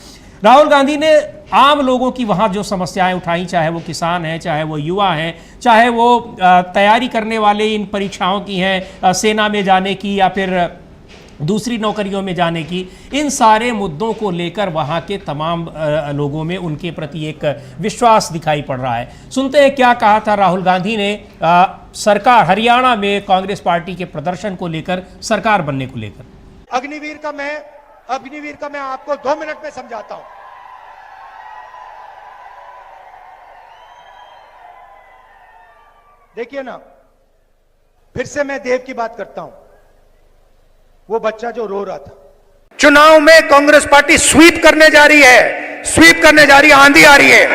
राहुल गांधी ने आम लोगों की वहां जो समस्याएं उठाई, चाहे वो किसान हैं, चाहे वो युवा हैं, चाहे वो तैयारी करने वाले इन परीक्षाओं की हैं, सेना में जाने की या फिर दूसरी नौकरियों में जाने की, इन सारे मुद्दों को लेकर वहां के तमाम लोगों में उनके प्रति एक विश्वास दिखाई पड़ रहा है। सुनते हैं क्या कहा था राहुल गांधी ने सरकार हरियाणा में कांग्रेस पार्टी के प्रदर्शन को लेकर, सरकार बनने को लेकर। अग्निवीर का मैं आपको 2 मिनट में समझाता हूं। देखिए ना, फिर से मैं देव की बात करता हूं, वो बच्चा जो रो रहा था। चुनाव में कांग्रेस पार्टी स्वीप करने जा रही है, स्वीप करने जा रही है, आंधी आ रही है।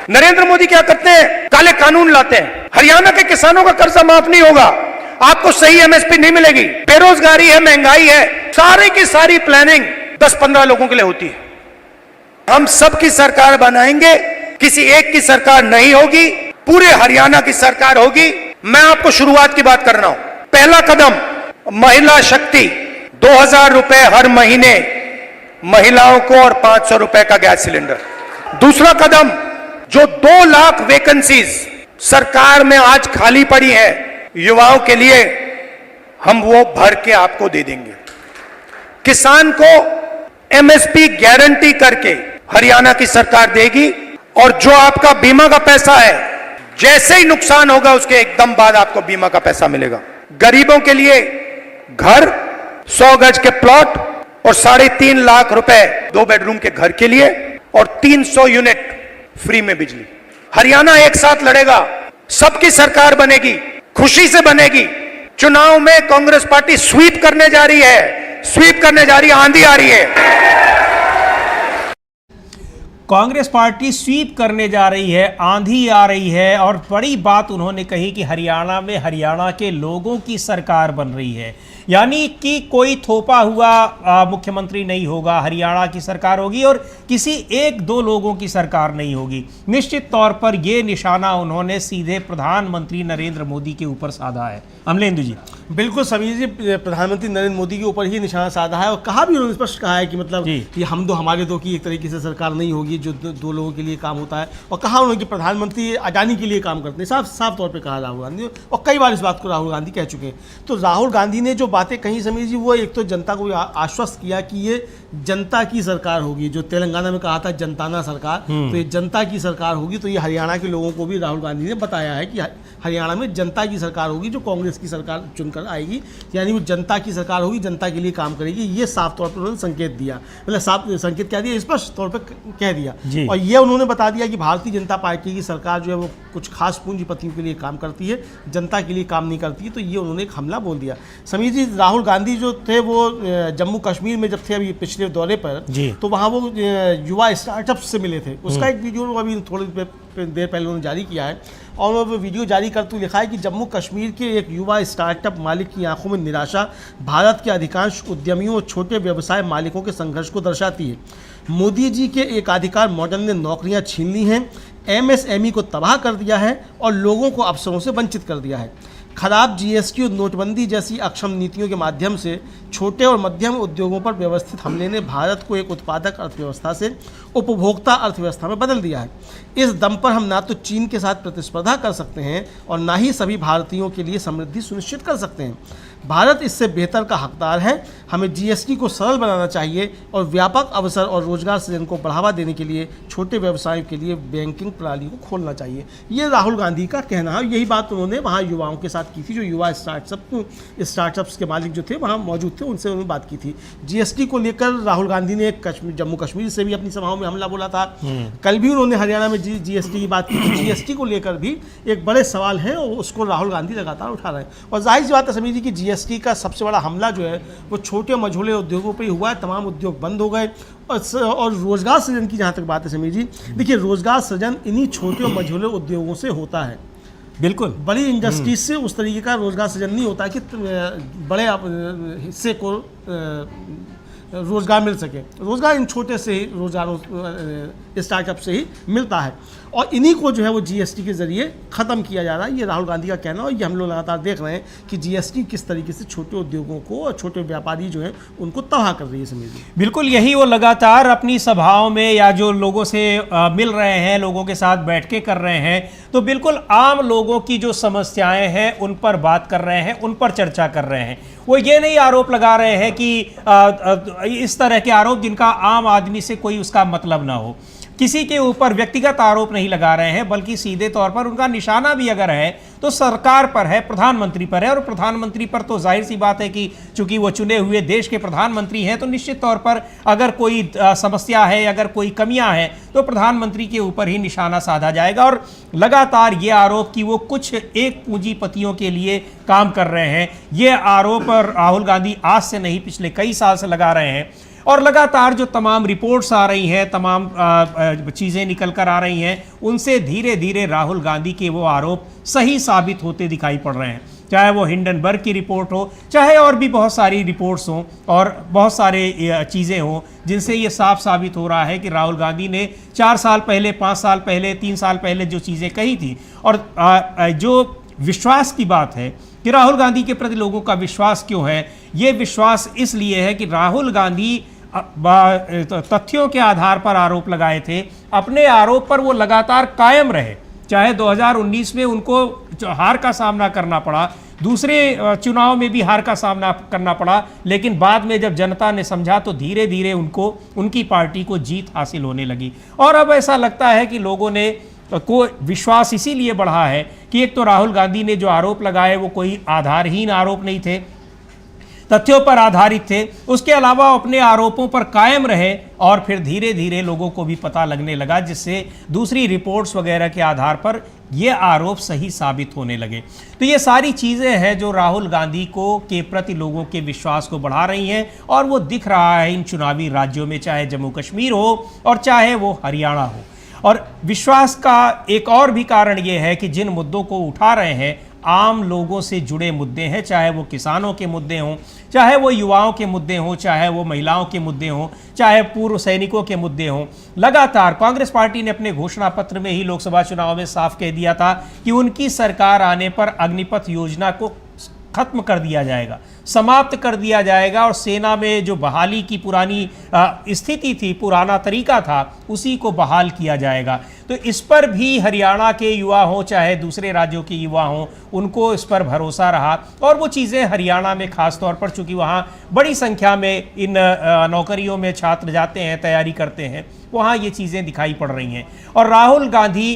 नरेंद्र मोदी क्या करते हैं? काले कानून लाते हैं। हरियाणा के किसानों का कर्जा माफ नहीं होगा, आपको सही एमएसपी नहीं मिलेगी, बेरोजगारी है, महंगाई है, सारी की सारी प्लानिंग 10-15 लोगों के लिए होती है। हम सबकी सरकार बनाएंगे, किसी एक की सरकार नहीं होगी, पूरे हरियाणा की सरकार होगी। मैं आपको शुरुआत की बात कर रहा हूं। पहला कदम, महिला शक्ति, 2000 रुपए हर महीने महिलाओं को और 500 रुपए का गैस सिलेंडर। दूसरा कदम, जो 2 लाख वैकेंसीज सरकार में आज खाली पड़ी है युवाओं के लिए, हम वो भर के आपको दे देंगे। किसान को एमएसपी गारंटी करके हरियाणा की सरकार देगी, और जो आपका बीमा का पैसा है, जैसे ही नुकसान होगा उसके एकदम बाद आपको बीमा का पैसा मिलेगा। गरीबों के लिए घर, 100 गज के प्लॉट और 3.5 लाख रुपए 2 बेडरूम के घर के लिए, और 300 यूनिट फ्री में बिजली। हरियाणा एक साथ लड़ेगा, सबकी सरकार बनेगी, खुशी से बनेगी। चुनाव में कांग्रेस पार्टी स्वीप करने जा रही है, स्वीप करने जा रही है, आंधी आ रही है। कांग्रेस पार्टी स्वीप करने जा रही है, आंधी आ रही है, और बड़ी बात उन्होंने कही कि हरियाणा में हरियाणा के लोगों की सरकार बन रही है, यानी कि कोई थोपा हुआ मुख्यमंत्री नहीं होगा, हरियाणा की सरकार होगी और किसी 1-2 लोगों की सरकार नहीं होगी। निश्चित तौर पर यह निशाना उन्होंने सीधे प्रधानमंत्री नरेंद्र मोदी के ऊपर साधा है। अमलेंदु जी। बिल्कुल समीर जी, प्रधानमंत्री नरेंद्र मोदी के ऊपर ही निशाना साधा है, और कहा भी उन्होंने स्पष्ट कहा है कि मतलब कि हम दो हमारे दो की एक तरीके से सरकार नहीं होगी जो 2 लोगों के लिए काम होता है। और कहा उन्होंने कि प्रधानमंत्री अडानी के लिए काम करते हैं, साफ तौर पर कहा राहुल गांधी, और कई बार इस बात को राहुल गांधी कह चुके हैं। तो राहुल गांधी ने जो बातें कही समीर जी, वो एक तो जनता को आश्वस्त किया कि ये जनता की सरकार होगी, जो तेलंगाना में कहा था जनताना सरकार, तो ये जनता की सरकार होगी। तो ये हरियाणा के लोगों को भी राहुल गांधी ने बताया है कि हरियाणा में जनता की सरकार होगी, जो कांग्रेस की सरकार चुनकर आएगी, यानी वो जनता की सरकार होगी, जनता के लिए काम करेगी। ये साफ तौर पर उन्होंने संकेत दिया, मतलब साफ संकेत क्या दिया, स्पष्ट तौर पर कह दिया। और ये उन्होंने बता दिया कि भारतीय जनता पार्टी की सरकार जो है वो कुछ खास पूंजीपतियों के लिए काम करती है, जनता के लिए काम नहीं करती है। तो ये उन्होंने एक हमला बोल दिया। समीर जी, राहुल गांधी जो थे वो जम्मू कश्मीर में जब थे अभी पिछले दौरे पर, तो वहाँ वो युवा स्टार्टअप से मिले थे। उसका एक वीडियो अभी थोड़ी देर पहले उन्होंने जारी किया है, और वो वीडियो जारी करते हुए लिखा है कि जम्मू कश्मीर के एक युवा स्टार्टअप मालिक की आंखों में निराशा भारत के अधिकांश उद्यमियों और छोटे व्यवसाय मालिकों के संघर्ष को दर्शाती है। मोदी जी के एकाधिकार मॉडल ने नौकरियां छीन ली हैं, एमएसएमई को तबाह कर दिया है और लोगों को अवसरों से वंचित कर दिया है। खराब जीएसटी और नोटबंदी जैसी अक्षम नीतियों के माध्यम से छोटे और मध्यम उद्योगों पर व्यवस्थित हमले ने भारत को एक उत्पादक अर्थव्यवस्था से उपभोक्ता अर्थव्यवस्था में बदल दिया है। इस दम पर हम ना तो चीन के साथ प्रतिस्पर्धा कर सकते हैं और ना ही सभी भारतीयों के लिए समृद्धि सुनिश्चित कर सकते हैं। भारत इससे बेहतर का हकदार है। हमें जीएसटी को सरल बनाना चाहिए और व्यापक अवसर और रोजगार सृजन को बढ़ावा देने के लिए छोटे व्यवसायों के लिए बैंकिंग प्रणाली को खोलना चाहिए। ये राहुल गांधी का कहना है। यही बात उन्होंने वहाँ युवाओं के साथ की थी, जो युवा स्टार्टअप्स के मालिक जो थे वहाँ मौजूद थे, उनसे उन्होंने बात की थी। जीएसटी को लेकर राहुल गांधी ने जम्मू कश्मीर से भी अपनी सभाओं में हमला बोला था। कल भी उन्होंने हरियाणा में जीएसटी की बात की। जीएसटी को लेकर भी एक बड़े सवाल हैं और उसको राहुल गांधी लगातार उठा रहे हैं। और जाहिर सी बात है समीर जी की जीएसटी का सबसे बड़ा हमला जो है वो छोटे मझोले उद्योगों पे ही हुआ है। तमाम उद्योग बंद हो गए। और रोजगार सृजन की जहाँ तक बात है समीर जी, देखिए रोजगार सृजन इन्हीं छोटे और मझोले उद्योगों से होता है। बिल्कुल। बड़ी इंडस्ट्रीज से उस तरीके का रोजगार सृजन नहीं होता कि बड़े हिस्से को रोजगार मिल सके। रोजगार इन छोटे से ही रोजगारों स्टार्टअप से ही मिलता है और इन्हीं को जो है वो जीएसटी के जरिए ख़त्म किया जा रहा है। ये राहुल गांधी का कहना है और ये हम लोग लगातार देख रहे हैं कि जीएसटी किस तरीके से छोटे उद्योगों को और छोटे व्यापारी जो हैं उनको तबाह कर रही है समीर जी। बिल्कुल, यही वो लगातार अपनी सभाओं में या जो लोगों से मिल रहे हैं, लोगों के साथ बैठकें कर रहे हैं, तो बिल्कुल आम लोगों की जो समस्याएं हैं उन पर बात कर रहे हैं, उन पर चर्चा कर रहे हैं। वो ये नहीं आरोप लगा रहे हैं कि इस तरह के आरोप जिनका आम आदमी से कोई उसका मतलब ना हो, किसी के ऊपर व्यक्तिगत आरोप नहीं लगा रहे हैं, बल्कि सीधे तौर पर उनका निशाना भी अगर है तो सरकार पर है, प्रधानमंत्री पर है। और प्रधानमंत्री पर तो जाहिर सी बात है कि चूंकि वो चुने हुए देश के प्रधानमंत्री हैं, तो निश्चित तौर पर अगर कोई समस्या है, अगर कोई कमियां हैं, तो प्रधानमंत्री के ऊपर ही निशाना साधा जाएगा। और लगातार ये आरोप कि वो कुछ एक पूंजीपतियों के लिए काम कर रहे हैं, ये आरोप राहुल गांधी आज से नहीं पिछले कई साल से लगा रहे हैं। और लगातार जो तमाम रिपोर्ट्स आ रही हैं, तमाम चीज़ें निकल कर आ रही हैं, उनसे धीरे धीरे राहुल गांधी के वो आरोप सही साबित होते दिखाई पड़ रहे हैं। चाहे वो हिंडनबर्ग की रिपोर्ट हो, चाहे और भी बहुत सारी रिपोर्ट्स हों और बहुत सारे चीज़ें हों, जिनसे ये साफ साबित हो रहा है कि राहुल गांधी ने 4 साल पहले, 5 साल पहले, 3 साल पहले जो चीज़ें कही थी, और जो विश्वास की बात है कि राहुल गांधी के प्रति लोगों का विश्वास क्यों है, ये विश्वास इसलिए है कि राहुल गांधी तथ्यों के आधार पर आरोप लगाए थे, अपने आरोप पर वो लगातार कायम रहे। चाहे 2019 में उनको हार का सामना करना पड़ा, दूसरे चुनाव में भी हार का सामना करना पड़ा, लेकिन बाद में जब जनता ने समझा तो धीरे धीरे उनको, उनकी पार्टी को जीत हासिल होने लगी। और अब ऐसा लगता है कि लोगों ने को विश्वास इसीलिए बढ़ा है कि एक तो राहुल गांधी ने जो आरोप लगाए वो कोई आधारहीन आरोप नहीं थे, तथ्यों पर आधारित थे, उसके अलावा अपने आरोपों पर कायम रहे और फिर धीरे धीरे लोगों को भी पता लगने लगा, जिससे दूसरी रिपोर्ट्स वगैरह के आधार पर ये आरोप सही साबित होने लगे। तो ये सारी चीज़ें हैं जो राहुल गांधी को के प्रति लोगों के विश्वास को बढ़ा रही हैं और वो दिख रहा है इन चुनावी राज्यों में, चाहे जम्मू कश्मीर हो और चाहे वो हरियाणा हो। और विश्वास का एक और भी कारण ये है कि जिन मुद्दों को उठा रहे हैं आम लोगों से जुड़े मुद्दे हैं, चाहे वो किसानों के मुद्दे हों, चाहे वो युवाओं के मुद्दे हों, चाहे वो महिलाओं के मुद्दे हों, चाहे पूर्व सैनिकों के मुद्दे हों। लगातार कांग्रेस पार्टी ने अपने घोषणा पत्र में ही लोकसभा चुनाव में साफ कह दिया था कि उनकी सरकार आने पर अग्निपथ योजना को खत्म कर दिया जाएगा, समाप्त कर दिया जाएगा और सेना में जो बहाली की पुरानी स्थिति थी, पुराना तरीका था, उसी को बहाल किया जाएगा। तो इस पर भी हरियाणा के युवा हों चाहे दूसरे राज्यों के युवा हों, उनको इस पर भरोसा रहा और वो चीज़ें हरियाणा में खास तौर पर, चूँकि वहाँ बड़ी संख्या में इन नौकरियों में छात्र जाते हैं, तैयारी करते हैं, वहाँ ये चीज़ें दिखाई पड़ रही हैं। और राहुल गांधी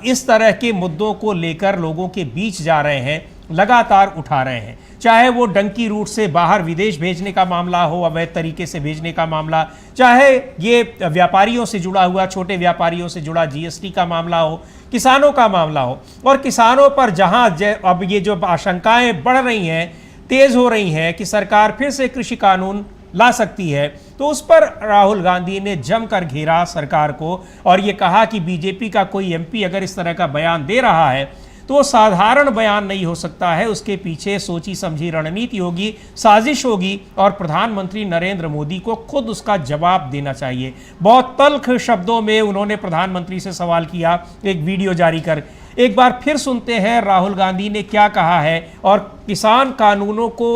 इस तरह के मुद्दों को लेकर लोगों के बीच जा रहे हैं, लगातार उठा रहे हैं, चाहे वो डंकी रूट से बाहर विदेश भेजने का मामला हो, अवैध तरीके से भेजने का मामला, चाहे ये व्यापारियों से जुड़ा हुआ, छोटे व्यापारियों से जुड़ा जीएसटी का मामला हो, किसानों का मामला हो। और किसानों पर जहां अब ये जो आशंकाएं बढ़ रही हैं, तेज हो रही हैं कि सरकार फिर से कृषि कानून ला सकती है, तो उस पर राहुल गांधी ने जमकर घेरा सरकार को और ये कहा कि बीजेपी का कोई एमपी अगर इस तरह का बयान दे रहा है तो वो साधारण बयान नहीं हो सकता है, उसके पीछे सोची समझी रणनीति होगी, साजिश होगी और प्रधानमंत्री नरेंद्र मोदी को खुद उसका जवाब देना चाहिए। बहुत तल्ख शब्दों में उन्होंने प्रधानमंत्री से सवाल किया, एक वीडियो जारी कर। एक बार फिर सुनते हैं राहुल गांधी ने क्या कहा है और किसान कानूनों को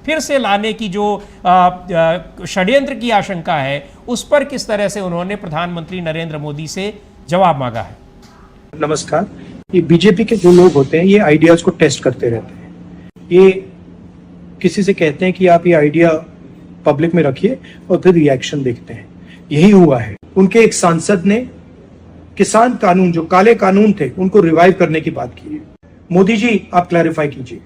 फिर से लाने की जो षड्यंत्र की आशंका है उस पर किस तरह से उन्होंने प्रधानमंत्री नरेंद्र मोदी से जवाब मांगा है। नमस्कार। ये बीजेपी के जो लोग होते हैं ये आइडियाज को टेस्ट करते रहते हैं। ये किसी से कहते हैं कि आप ये आइडिया पब्लिक में रखिए और फिर रिएक्शन देखते हैं। यही हुआ है। उनके एक सांसद ने किसान कानून, जो काले कानून थे, उनको रिवाइव करने की बात की है। मोदी जी, आप क्लैरिफाई कीजिए,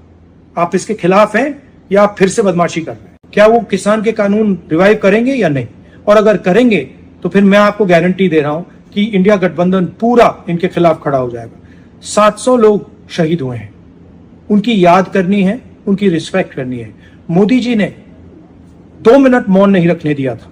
आप इसके खिलाफ हैं या आप फिर से बदमाशी कर रहे हैं? क्या वो किसान के कानून रिवाइव करेंगे या नहीं? और अगर करेंगे तो फिर मैं आपको गारंटी दे रहा हूं कि इंडिया गठबंधन पूरा इनके खिलाफ खड़ा हो जाएगा। 700 लोग शहीद हुए हैं, उनकी याद करनी है, उनकी रिस्पेक्ट करनी है। मोदी जी ने 2 मिनट मौन नहीं रखने दिया था,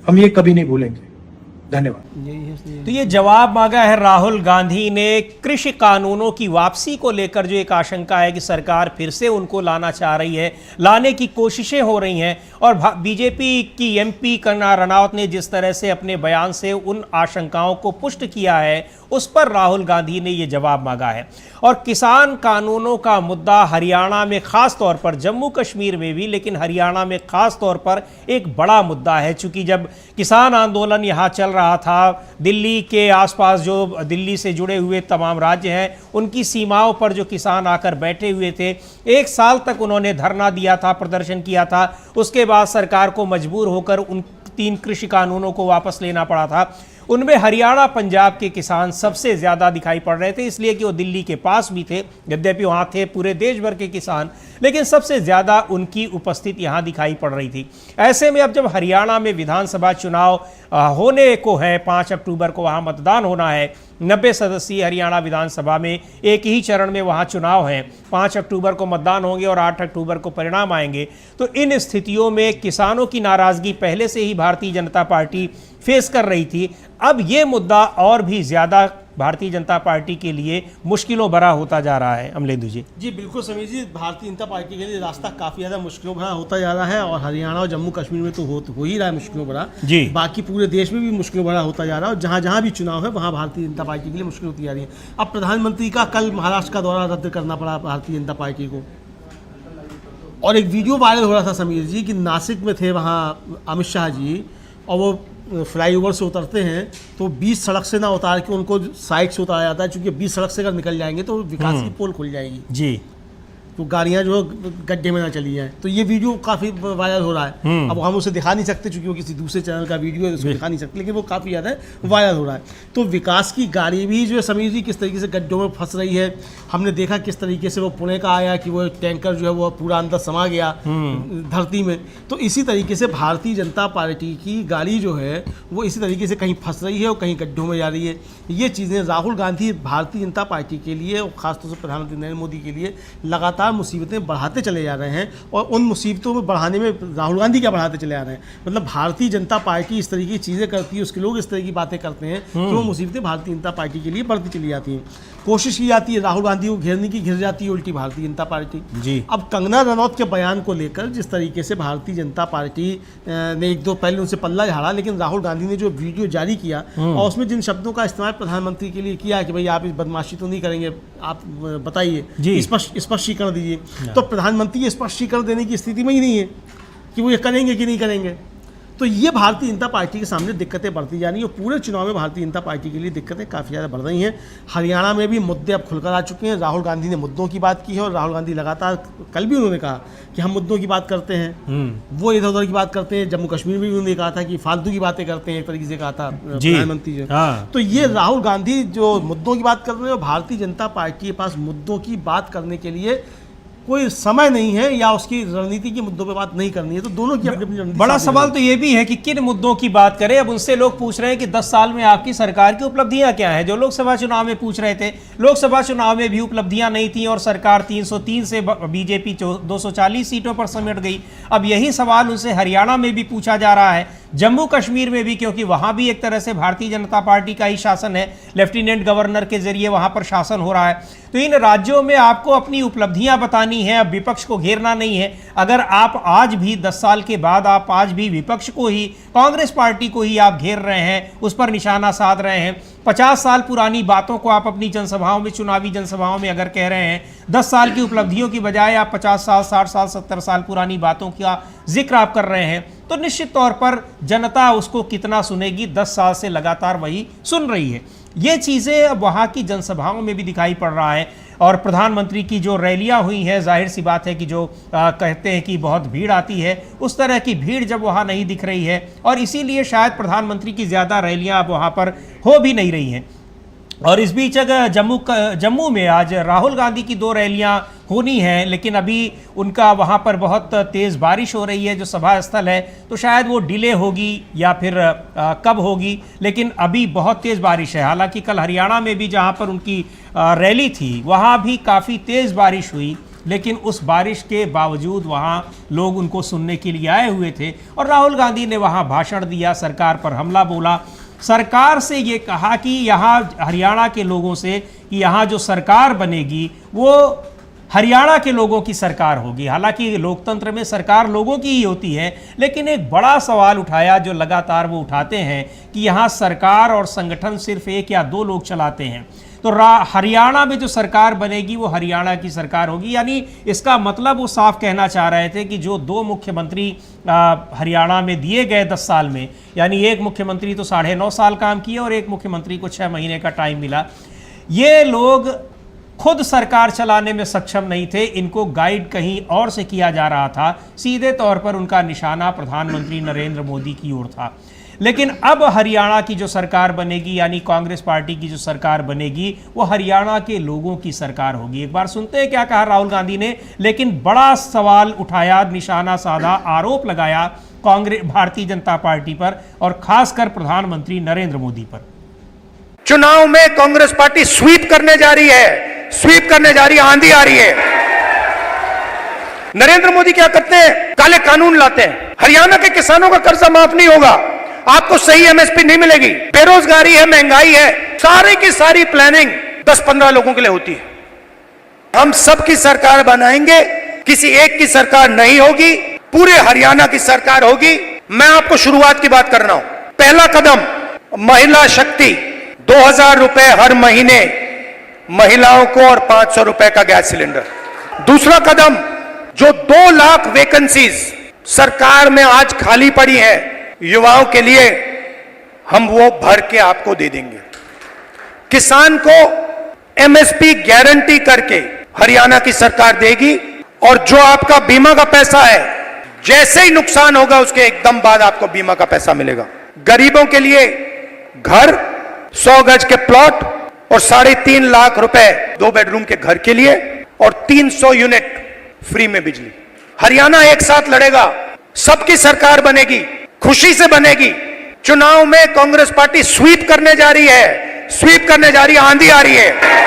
हम ये कभी नहीं भूलेंगे। धन्यवाद। यही है। तो ये जवाब मांगा है राहुल गांधी ने कृषि कानूनों की वापसी को लेकर, जो एक आशंका है कि सरकार फिर से उनको लाना चाह रही है, लाने की कोशिशें हो रही हैं। और बीजेपी की एमपी कंगना रनौत ने जिस तरह से अपने बयान से उन आशंकाओं को पुष्ट किया है, उस पर राहुल गांधी ने ये जवाब मांगा है। और किसान कानूनों का मुद्दा हरियाणा में खास तौर पर, जम्मू कश्मीर में भी लेकिन हरियाणा में खास तौर पर एक बड़ा मुद्दा है। चूंकि जब किसान आंदोलन यहाँ चल रहा था, दिल्ली के आसपास जो दिल्ली से जुड़े हुए तमाम राज्य हैं, उनकी सीमाओं पर जो किसान आकर बैठे हुए थे, 1 साल तक उन्होंने धरना दिया था, प्रदर्शन किया था। उसके बाद सरकार को मजबूर होकर उन 3 कृषि कानूनों को वापस लेना पड़ा था। उनमें हरियाणा पंजाब के किसान सबसे ज़्यादा दिखाई पड़ रहे थे, इसलिए कि वो दिल्ली के पास भी थे। यद्यपि वहाँ थे पूरे देश भर के किसान, लेकिन सबसे ज़्यादा उनकी उपस्थिति यहाँ दिखाई पड़ रही थी। ऐसे में अब जब हरियाणा में विधानसभा चुनाव होने को है, 5 अक्टूबर को वहाँ मतदान होना है, 90 सदस्यीय हरियाणा विधानसभा में एक ही चरण में वहाँ चुनाव हैं। 5 अक्टूबर को मतदान होंगे और 8 अक्टूबर को परिणाम आएंगे। तो इन स्थितियों में किसानों की नाराज़गी पहले से ही भारतीय जनता पार्टी फेस कर रही थी। अब ये मुद्दा और भी ज़्यादा भारतीय जनता पार्टी के लिए मुश्किलों भरा होता जा रहा है। अमलेंदु जी। जी बिल्कुल समीर जी, भारतीय जनता पार्टी के लिए रास्ता काफ़ी ज़्यादा मुश्किलों भरा होता जा रहा है। और हरियाणा और जम्मू कश्मीर में तो हो ही रहा है मुश्किलों भरा जी। बाकी पूरे देश में भी मुश्किलों भरा होता जा रहा है। और जहाँ जहाँ भी चुनाव है, वहाँ भारतीय जनता पार्टी के लिए मुश्किल होती जा रही है। अब प्रधानमंत्री का कल महाराष्ट्र का दौरा रद्द करना पड़ा भारतीय जनता पार्टी को। और एक वीडियो वायरल हो रहा था समीर जी कि नासिक में थे वहाँ अमित शाह जी, और वो फ्लाईओवर से उतरते हैं तो 20 सड़क से ना उतार के उनको साइड से उतारा जाता है, क्योंकि 20 सड़क से अगर निकल जाएंगे तो विकास की पोल खुल जाएगी जी, तो गाड़ियां जो गड्ढे में ना चली जाएं। तो ये वीडियो काफ़ी वायरल हो रहा है। अब हम उसे दिखा नहीं सकते क्योंकि वो किसी दूसरे चैनल का वीडियो है, उसको दिखा नहीं सकते, लेकिन वो काफ़ी ज़्यादा वायरल हो रहा है। तो विकास की गाड़ी भी जो है समीर जी किस तरीके से गड्ढों में फंस रही है। हमने देखा किस तरीके से वो पुणे का आया कि वो टैंकर जो है वो पूरा अंदर समा गया धरती में। तो इसी तरीके से भारतीय जनता पार्टी की गाड़ी जो है वो इसी तरीके से कहीं फंस रही है और कहीं गड्ढों में जा रही है। ये चीज़ें राहुल गांधी भारतीय जनता पार्टी के लिए और खासतौर से प्रधानमंत्री नरेंद्र मोदी के लिए लगातार मुसीबतें बढ़ाते चले जा रहे हैं। और उन मुसीबतों में बढ़ाने में राहुल गांधी क्या बढ़ाते चले आ रहे हैं, मतलब भारतीय जनता पार्टी इस तरीके की चीज़ें करती है, उसके लोग इस तरह की बातें करते हैं तो वो मुसीबतें भारतीय जनता पार्टी के लिए बढ़ती चली जाती हैं। कोशिश की जाती है राहुल गांधी को घेरने की, घिर जाती है उल्टी भारतीय जनता पार्टी जी। अब कंगना रनौत के बयान को लेकर जिस तरीके से भारतीय जनता पार्टी ने 1-2 पहले उनसे पल्ला झाड़ा, लेकिन राहुल गांधी ने जो वीडियो जारी किया और उसमें जिन शब्दों का इस्तेमाल प्रधानमंत्री के लिए किया कि भाई आप इस बदमाशी तो नहीं करेंगे, आप बताइए, स्पष्टीकरण दीजिए। तो प्रधानमंत्री ये स्पष्टीकरण देने की स्थिति में ही नहीं है कि वो ये करेंगे कि नहीं करेंगे। तो ये भारतीय जनता पार्टी के सामने दिक्कतें बढ़ती जा रही हैं और पूरे चुनाव में भारतीय जनता पार्टी के लिए दिक्कतें काफ़ी ज़्यादा बढ़ रही हैं। हरियाणा में भी मुद्दे अब खुलकर आ चुके हैं। राहुल गांधी ने मुद्दों की बात की है और राहुल गांधी लगातार, कल भी उन्होंने कहा कि हम मुद्दों की बात करते हैं, वो इधर उधर की बात करते हैं। जम्मू कश्मीर में भी उन्होंने कहा था कि फालतू की बातें करते हैं, एक तरीके से कहा था प्रधानमंत्री जी। तो ये राहुल गांधी जो मुद्दों की बात कर रहे हैं, भारतीय जनता पार्टी के पास मुद्दों की बात करने के लिए कोई समय नहीं है या उसकी रणनीति के मुद्दों पे बात नहीं करनी है। तो दोनों की अपनी रणनीति। बड़ा सवाल तो ये भी है कि किन मुद्दों की बात करें। अब उनसे लोग पूछ रहे हैं कि 10 साल में आपकी सरकार की उपलब्धियां क्या हैं, जो लोकसभा चुनाव में पूछ रहे थे। लोकसभा चुनाव में भी उपलब्धियां नहीं थी और सरकार 303 से बीजेपी 240 सीटों पर समेट गई। अब यही सवाल उनसे हरियाणा में भी पूछा जा रहा है, जम्मू कश्मीर में भी, क्योंकि वहां भी एक तरह से भारतीय जनता पार्टी का ही शासन है, लेफ्टिनेंट गवर्नर के जरिए वहां पर शासन हो रहा है। तो इन राज्यों में आपको अपनी उपलब्धियां बतानी है, अब विपक्ष को घेरना नहीं है। अगर आप आज भी 10 साल के बाद आप आज भी विपक्ष को ही, कांग्रेस पार्टी को ही आप घेर रहे हैं, उस पर निशाना साध रहे हैं, 50 साल पुरानी बातों को आप अपनी जनसभाओं में, चुनावी जनसभाओं में अगर कह रहे हैं, 10 साल की उपलब्धियों की बजाय आप 50 साल, 60 साल, 70 साल पुरानी बातों का जिक्र आप कर रहे हैं, तो निश्चित तौर पर जनता उसको कितना सुनेगी। 10 साल से लगातार वही सुन रही है। ये चीज़ें अब वहाँ की जनसभाओं में भी दिखाई पड़ रहा है। और प्रधानमंत्री की जो रैलियां हुई हैं, जाहिर सी बात है कि जो कहते हैं कि बहुत भीड़ आती है, उस तरह की भीड़ जब वहाँ नहीं दिख रही है और इसीलिए शायद प्रधानमंत्री की ज़्यादा रैलियां अब वहाँ पर हो भी नहीं रही हैं। और इस बीच अगर जम्मू में आज राहुल गांधी की 2 रैलियां होनी हैं, लेकिन अभी उनका वहां पर बहुत तेज़ बारिश हो रही है जो सभा स्थल है, तो शायद वो डिले होगी या फिर कब होगी, लेकिन अभी बहुत तेज़ बारिश है। हालांकि कल हरियाणा में भी जहां पर उनकी रैली थी वहां भी काफ़ी तेज़ बारिश हुई, लेकिन उस बारिश के बावजूद वहां लोग उनको सुनने के लिए आए हुए थे और राहुल गांधी ने वहां भाषण दिया, सरकार पर हमला बोला। सरकार से ये कहा कि यहाँ हरियाणा के लोगों से कि यहाँ जो सरकार बनेगी वो हरियाणा के लोगों की सरकार होगी। हालांकि लोकतंत्र में सरकार लोगों की ही होती है, लेकिन एक बड़ा सवाल उठाया जो लगातार वो उठाते हैं कि यहाँ सरकार और संगठन सिर्फ एक या दो लोग चलाते हैं, तो हरियाणा में जो सरकार बनेगी वो हरियाणा की सरकार होगी। यानी इसका मतलब वो साफ कहना चाह रहे थे कि जो दो मुख्यमंत्री हरियाणा में दिए गए 10 साल में, यानी एक मुख्यमंत्री तो 9.5 साल काम किए और एक मुख्यमंत्री को 6 महीने का टाइम मिला, ये लोग खुद सरकार चलाने में सक्षम नहीं थे, इनको गाइड कहीं और से किया जा रहा था। सीधे तौर पर उनका निशाना प्रधानमंत्री नरेंद्र मोदी की ओर था। लेकिन अब हरियाणा की जो सरकार बनेगी, यानी कांग्रेस पार्टी की जो सरकार बनेगी, वो हरियाणा के लोगों की सरकार होगी। एक बार सुनते हैं क्या कहा राहुल गांधी ने, लेकिन बड़ा सवाल उठाया, निशाना साधा, आरोप लगाया कांग्रेस भारतीय जनता पार्टी पर और खासकर प्रधानमंत्री नरेंद्र मोदी पर। चुनाव में कांग्रेस पार्टी स्वीप करने जा रही है, स्वीप करने जा रही है, आंधी आ रही है। नरेंद्र मोदी क्या करते हैं? काले कानून लाते हैं। हरियाणा के किसानों का कर्जा माफ नहीं होगा, आपको सही एमएसपी नहीं मिलेगी, बेरोजगारी है, महंगाई है, सारी की सारी प्लानिंग 10-15 लोगों के लिए होती है। हम सबकी सरकार बनाएंगे, किसी एक की सरकार नहीं होगी, पूरे हरियाणा की सरकार होगी। मैं आपको शुरुआत की बात कर रहा हूं। पहला कदम महिला शक्ति, 2000 रुपए हर महीने महिलाओं को और 500 रुपए का गैस सिलेंडर। दूसरा कदम, जो 2 लाख वैकेंसीज सरकार में आज खाली पड़ी है युवाओं के लिए, हम वो भर के आपको दे देंगे। किसान को एमएसपी गारंटी करके हरियाणा की सरकार देगी, और जो आपका बीमा का पैसा है, जैसे ही नुकसान होगा उसके एकदम बाद आपको बीमा का पैसा मिलेगा। गरीबों के लिए घर, 100 गज के प्लॉट और 3.5 लाख रुपए 2 बेडरूम के घर के लिए, और 300 यूनिट फ्री में बिजली। हरियाणा एक साथ लड़ेगा, सबकी सरकार बनेगी, खुशी से बनेगी। चुनाव में कांग्रेस पार्टी स्वीप करने जा रही है, स्वीप करने जा रही है, आंधी आ रही है।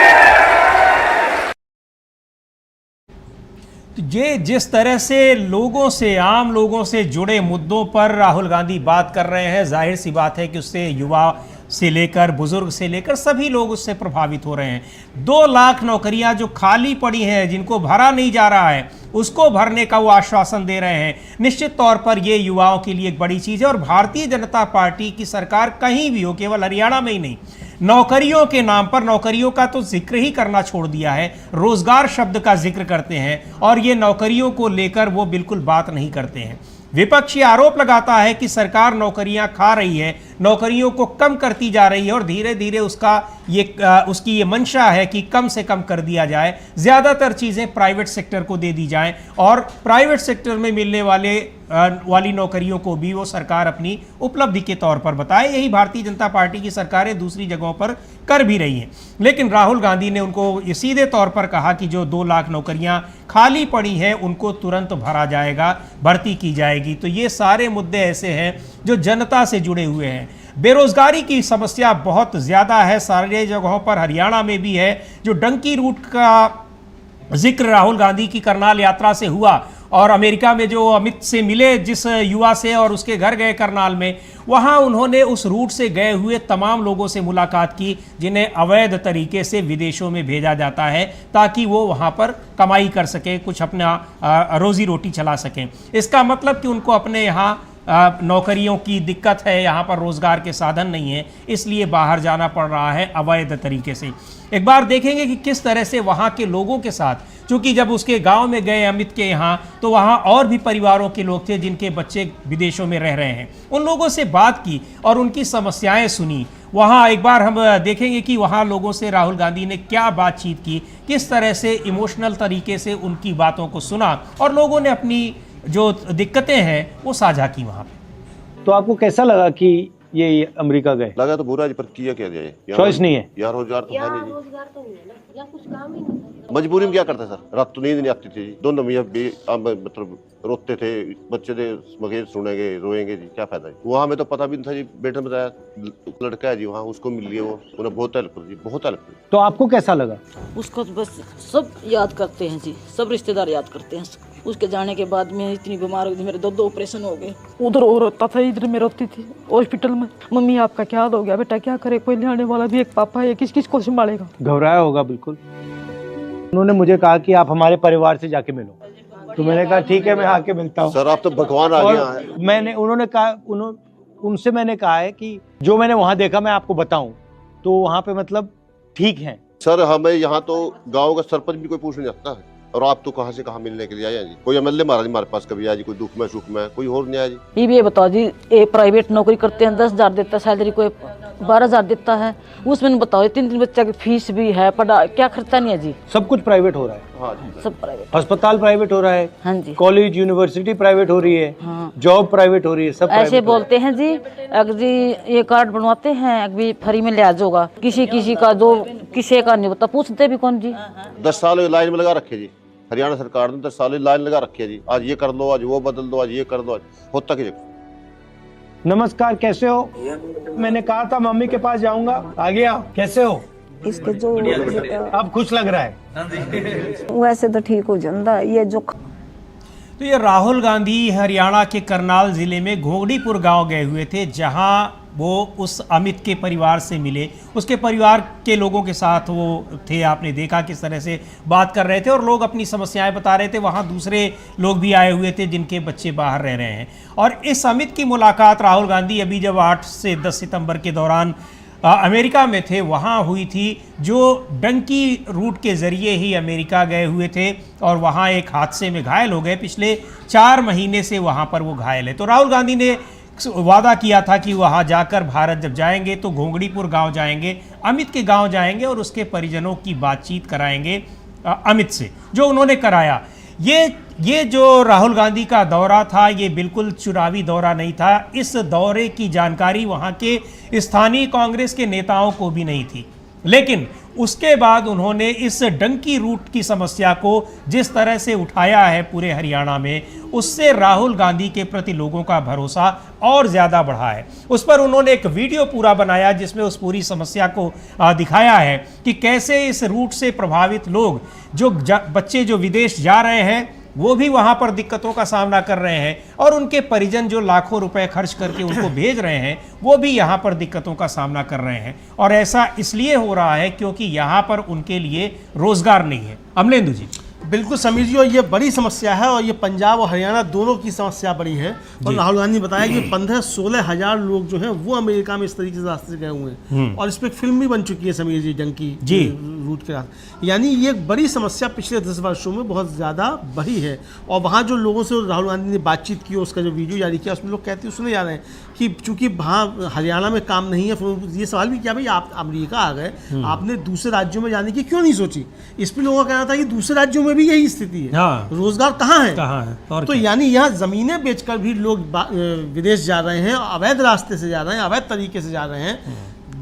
ये जिस तरह से लोगों से, आम लोगों से जुड़े मुद्दों पर राहुल गांधी बात कर रहे हैं, जाहिर सी बात है कि उससे युवा से लेकर बुजुर्ग से लेकर सभी लोग उससे प्रभावित हो रहे हैं। 2 लाख नौकरियां जो खाली पड़ी हैं, जिनको भरा नहीं जा रहा है, उसको भरने का वो आश्वासन दे रहे हैं। निश्चित तौर पर ये युवाओं के लिए एक बड़ी चीज़ है। और भारतीय जनता पार्टी की सरकार कहीं भी हो, केवल हरियाणा में ही नहीं, नौकरियों के नाम पर, नौकरियों का तो जिक्र ही करना छोड़ दिया है, रोजगार शब्द का जिक्र करते हैं, और ये नौकरियों को लेकर वो बिल्कुल बात नहीं करते हैं। विपक्ष ये आरोप लगाता है कि सरकार नौकरियां खा रही है, नौकरियों को कम करती जा रही है, और धीरे धीरे उसकी ये मंशा है कि कम से कम कर दिया जाए, ज़्यादातर चीज़ें प्राइवेट सेक्टर को दे दी जाएं, और प्राइवेट सेक्टर में मिलने वाली नौकरियों को भी वो सरकार अपनी उपलब्धि के तौर पर बताए। यही भारतीय जनता पार्टी की सरकारें दूसरी जगहों पर कर भी रही हैं। लेकिन राहुल गांधी ने उनको ये सीधे तौर पर कहा कि जो 2 लाख नौकरियां खाली पड़ी हैं उनको तुरंत भरा जाएगा, भर्ती की जाएगी। तो ये सारे मुद्दे ऐसे हैं जो जनता से जुड़े हुए हैं। बेरोजगारी की समस्या बहुत ज़्यादा है, सारे जगहों पर, हरियाणा में भी है। जो डंकी रूट का जिक्र राहुल गांधी की करनाल यात्रा से हुआ, और अमेरिका में जो अमित से मिले जिस युवा से और उसके घर गए करनाल में, वहाँ उन्होंने उस रूट से गए हुए तमाम लोगों से मुलाकात की जिन्हें अवैध तरीके से विदेशों में भेजा जाता है ताकि वो वहाँ पर कमाई कर सकें, कुछ अपना रोजी रोटी चला सकें। इसका मतलब कि उनको अपने यहाँ नौकरियों की दिक्कत है, यहाँ पर रोजगार के साधन नहीं है, इसलिए बाहर जाना पड़ रहा है अवैध तरीके से। एक बार देखेंगे कि किस तरह से वहाँ के लोगों के साथ, क्योंकि जब उसके गांव में गए अमित के यहाँ, तो वहाँ और भी परिवारों के लोग थे जिनके बच्चे विदेशों में रह रहे हैं। उन लोगों से बात की और उनकी समस्याएं सुनी। वहाँ एक बार हम देखेंगे कि वहाँ लोगों से राहुल गांधी ने क्या बातचीत की, किस तरह से इमोशनल तरीके से उनकी बातों को सुना, और लोगों ने अपनी जो दिक्कतें हैं वो साझा की वहाँ पे। तो आपको कैसा लगा कि ये अमेरिका गए? लगा तो बुरा, पर किया क्या जाए, चॉइस नहीं है यार, रोजगार तो है नहीं जी। रोजगार तो नहीं है ना, या कुछ काम ही नहीं है। मजबूरी में क्या करते सर, रात तो नींद नहीं आती थी जी। दोनों मियां मतलब रोते थे, बच्चे थे मगेर सुनेंगे, रोएंगे जी, क्या फायदा है। वहाँ में तो पता भी नहीं था जी, बेटे ने बताया लड़का है जी वहाँ, उसको मिल लिया, वो उन्हें बहुत हेल्प कर जी, बहुत हेल्प कर। तो आपको कैसा लगा? उसको तो बस सब याद करते हैं जी, सब रिश्तेदार याद करते हैं। उसके जाने के बाद मैं इतनी बीमार हो गई, मेरे 2 ऑपरेशन हो गए। उधर और रोता था, इधर मैं रोती थी हॉस्पिटल में। मम्मी आपका क्या हाल हो गया बेटा, क्या करे, कोई लाने वाला भी एक पापा है, किस किस को संभालेगा। घबराया होगा बिल्कुल। उन्होंने मुझे कहा कि आप हमारे परिवार से जाके मिलो, तो मैंने कहा ठीक है मैं आके मिलता हूँ। सर आप तो भगवान आ गया है। उन्होंने कहा उनसे मैंने कहा है कि जो मैंने वहाँ देखा मैं आपको बताऊं, तो वहाँ पे मतलब ठीक है। सर हमें यहाँ तो गांव का सरपंच भी कोई पूछने जाता है, और आप तो कहाँ से कहाँ मिलने के लिए आया जी। कोई एमएलए महाराज हमारे पास कभी आया जी, कोई दुख में सुख में, कोई और नहीं आया जी। ये भी बताओ जी, ये प्राइवेट नौकरी करते हैं, 10,000 देता है सैलरी, कोई 12,000 देता है, उसमें बताओ 3 बच्चा की फीस भी है, पढ़ा क्या खर्चा नहीं है जी। सब कुछ प्राइवेट हो रहा है। हाँ जी। सब प्राइवेट, अस्पताल प्राइवेट हो रहा है। हाँ जी। कॉलेज यूनिवर्सिटी प्राइवेट हो रही है। हाँ। जॉब प्राइवेट हो रही है। सब ऐसे प्राइवेट बोलते हैं जी, अगर जी ये कार्ड बनवाते हैं अभी फ्री में लिहाज होगा, किसी का जो किसी का नहीं बता, पूछते भी कौन जी। 10 साल लाइन में लगा रखे जी, हरियाणा सरकार ने 10 साल लाइन लगा रखी है जी। आज ये कर दो, आज वो बदल दो, आज ये कर दो, आज होता कि। नमस्कार, कैसे हो? मैंने कहा था मम्मी के पास जाऊंगा, आ गया। कैसे हो? इसके जो अब खुश लग रहा है। वैसे तो ठीक हो जाता ये जो। तो ये राहुल गांधी हरियाणा के करनाल ज़िले में घोगड़ीपुर गांव गए हुए थे, जहां वो उस अमित के परिवार से मिले। उसके परिवार के लोगों के साथ वो थे, आपने देखा किस तरह से बात कर रहे थे और लोग अपनी समस्याएं बता रहे थे। वहाँ दूसरे लोग भी आए हुए थे जिनके बच्चे बाहर रह रहे हैं। और इस अमित की मुलाकात राहुल गांधी अभी जब 8 से 10 सितंबर के दौरान अमेरिका में थे वहाँ हुई थी, जो डंकी रूट के ज़रिए ही अमेरिका गए हुए थे और वहाँ एक हादसे में घायल हो गए। पिछले 4 महीने से वहाँ पर वो घायल है। तो राहुल गांधी ने वादा किया था कि वहाँ जाकर भारत जब जाएंगे तो घोंगड़ीपुर गांव जाएंगे, अमित के गांव जाएंगे और उसके परिजनों की बातचीत कराएंगे अमित से, जो उन्होंने कराया। ये जो राहुल गांधी का दौरा था ये बिल्कुल चुनावी दौरा नहीं था। इस दौरे की जानकारी वहाँ के स्थानीय कांग्रेस के नेताओं को भी नहीं थी, लेकिन उसके बाद उन्होंने इस डंकी रूट की समस्या को जिस तरह से उठाया है पूरे हरियाणा में, उससे राहुल गांधी के प्रति लोगों का भरोसा और ज़्यादा बढ़ा है। उस पर उन्होंने एक वीडियो पूरा बनाया जिसमें उस पूरी समस्या को दिखाया है कि कैसे इस रूट से प्रभावित लोग, जो बच्चे जो विदेश जा रहे हैं वो भी वहाँ पर दिक्कतों का सामना कर रहे हैं, और उनके परिजन जो लाखों रुपए खर्च करके उनको भेज रहे हैं वो भी यहाँ पर दिक्कतों का सामना कर रहे हैं। और ऐसा इसलिए हो रहा है क्योंकि यहाँ पर उनके लिए रोजगार नहीं है। अमलेंदु जी। बिल्कुल समीर जी, और ये बड़ी समस्या है, और ये पंजाब और हरियाणा दोनों की समस्या बड़ी है। और राहुल गांधी ने बताया कि 15-16 हज़ार लोग जो हैं वो अमेरिका में इस तरीके से रास्ते से गए हुए हैं, और इस पर एक फिल्म भी बन चुकी है समीर जी, डंकी रूट के रास्ते। यानी ये एक बड़ी समस्या पिछले 10 वर्षों में बहुत ज़्यादा बढ़ी है। और वहाँ जो लोगों से राहुल गांधी ने बातचीत की, उसका जो वीडियो जारी किया, उसमें लोग कहते हैं, सुने जा रहे हैं कि चूंकि वहाँ हरियाणा में काम नहीं है। फिर ये सवाल भी किया, भाई आप अमेरिका आ गए, आपने दूसरे राज्यों में जाने की क्यों नहीं सोची? इस पर लोगों का कहना था कि दूसरे राज्यों में भी यही स्थिति है। हाँ। रोजगार कहाँ है? और तो यानी यहाँ जमीनें बेचकर भी लोग विदेश जा रहे हैं, अवैध रास्ते से जा रहे हैं, अवैध तरीके से जा रहे हैं,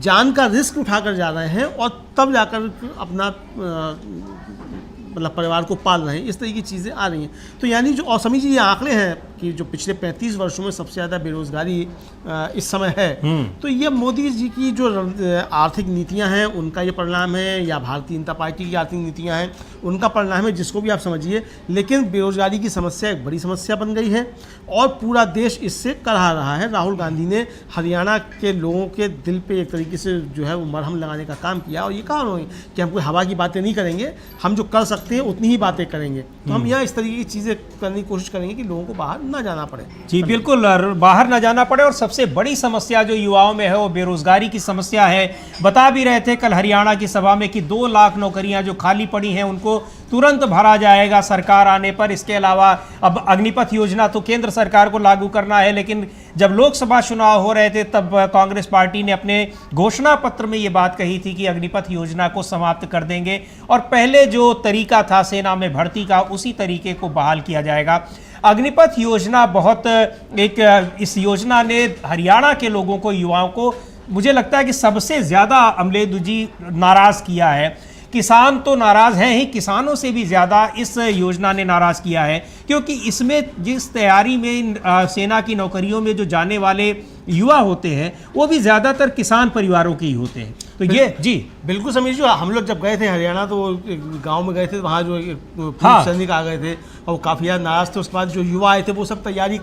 जान का रिस्क उठाकर जा रहे हैं, और तब जाकर अपना मतलब परिवार को पाल रहे हैं। इस तरह की चीज़ें आ रही हैं। तो यानी जो और समीर जी ये आंकड़े हैं कि जो पिछले 35 वर्षों में सबसे ज़्यादा बेरोजगारी इस समय है, तो ये मोदी जी की जो आर्थिक नीतियां हैं उनका ये परिणाम है, या भारतीय जनता पार्टी की आर्थिक नीतियां हैं उनका परिणाम है, जिसको भी आप समझिए। लेकिन बेरोजगारी की समस्या एक बड़ी समस्या बन गई है और पूरा देश इससे करहा रहा है। राहुल गांधी ने हरियाणा के लोगों के दिल पे एक तरीके से जो है वो मरहम लगाने का काम किया, और ये कहा उन्होंने कि हम कोई हवा की बातें नहीं करेंगे, हम जो कर सकते हैं उतनी ही बातें करेंगे। तो हम यहाँ इस तरीके की चीज़ें करने की कोशिश करेंगे कि लोगों को बाहर ना जाना पड़े। जी बिल्कुल, बाहर ना जाना पड़े। और सबसे बड़ी समस्या जो युवाओं में है वो बेरोजगारी की समस्या है। बता भी रहे थे कल हरियाणा की सभा में कि 2 लाख नौकरियां जो खाली पड़ी हैं उनको तुरंत भरा जाएगा सरकार आने पर। इसके अलावा अब अग्निपथ योजना तो केंद्र सरकार को लागू करना है, लेकिन जब लोकसभा चुनाव हो रहे थे तब कांग्रेस पार्टी ने अपने घोषणा पत्र में ये बात कही थी कि अग्निपथ योजना को समाप्त कर देंगे और पहले जो तरीका था सेना में भर्ती का उसी तरीके को बहाल किया जाएगा। अग्निपथ योजना इस योजना ने हरियाणा के लोगों को, युवाओं को, मुझे लगता है कि सबसे ज़्यादा अमलेदु जी नाराज़ किया है। किसान तो नाराज़ हैं ही, किसानों से भी ज़्यादा इस योजना ने नाराज़ किया है, क्योंकि इसमें जिस तैयारी में सेना की नौकरियों में जो जाने वाले युवा होते हैं वो भी ज़्यादातर किसान परिवारों के ही होते हैं। तो ये जी बिल्कुल समीर जी, हम लोग जब गए थे हरियाणा तो गांव में गए थे, वहाँ जो पुलिस हाँ। सैनिक आ गए थे और वो काफ़ी ज़्यादा नाराज थे। उसके बाद जो युवा आए थे वो सब तैयारी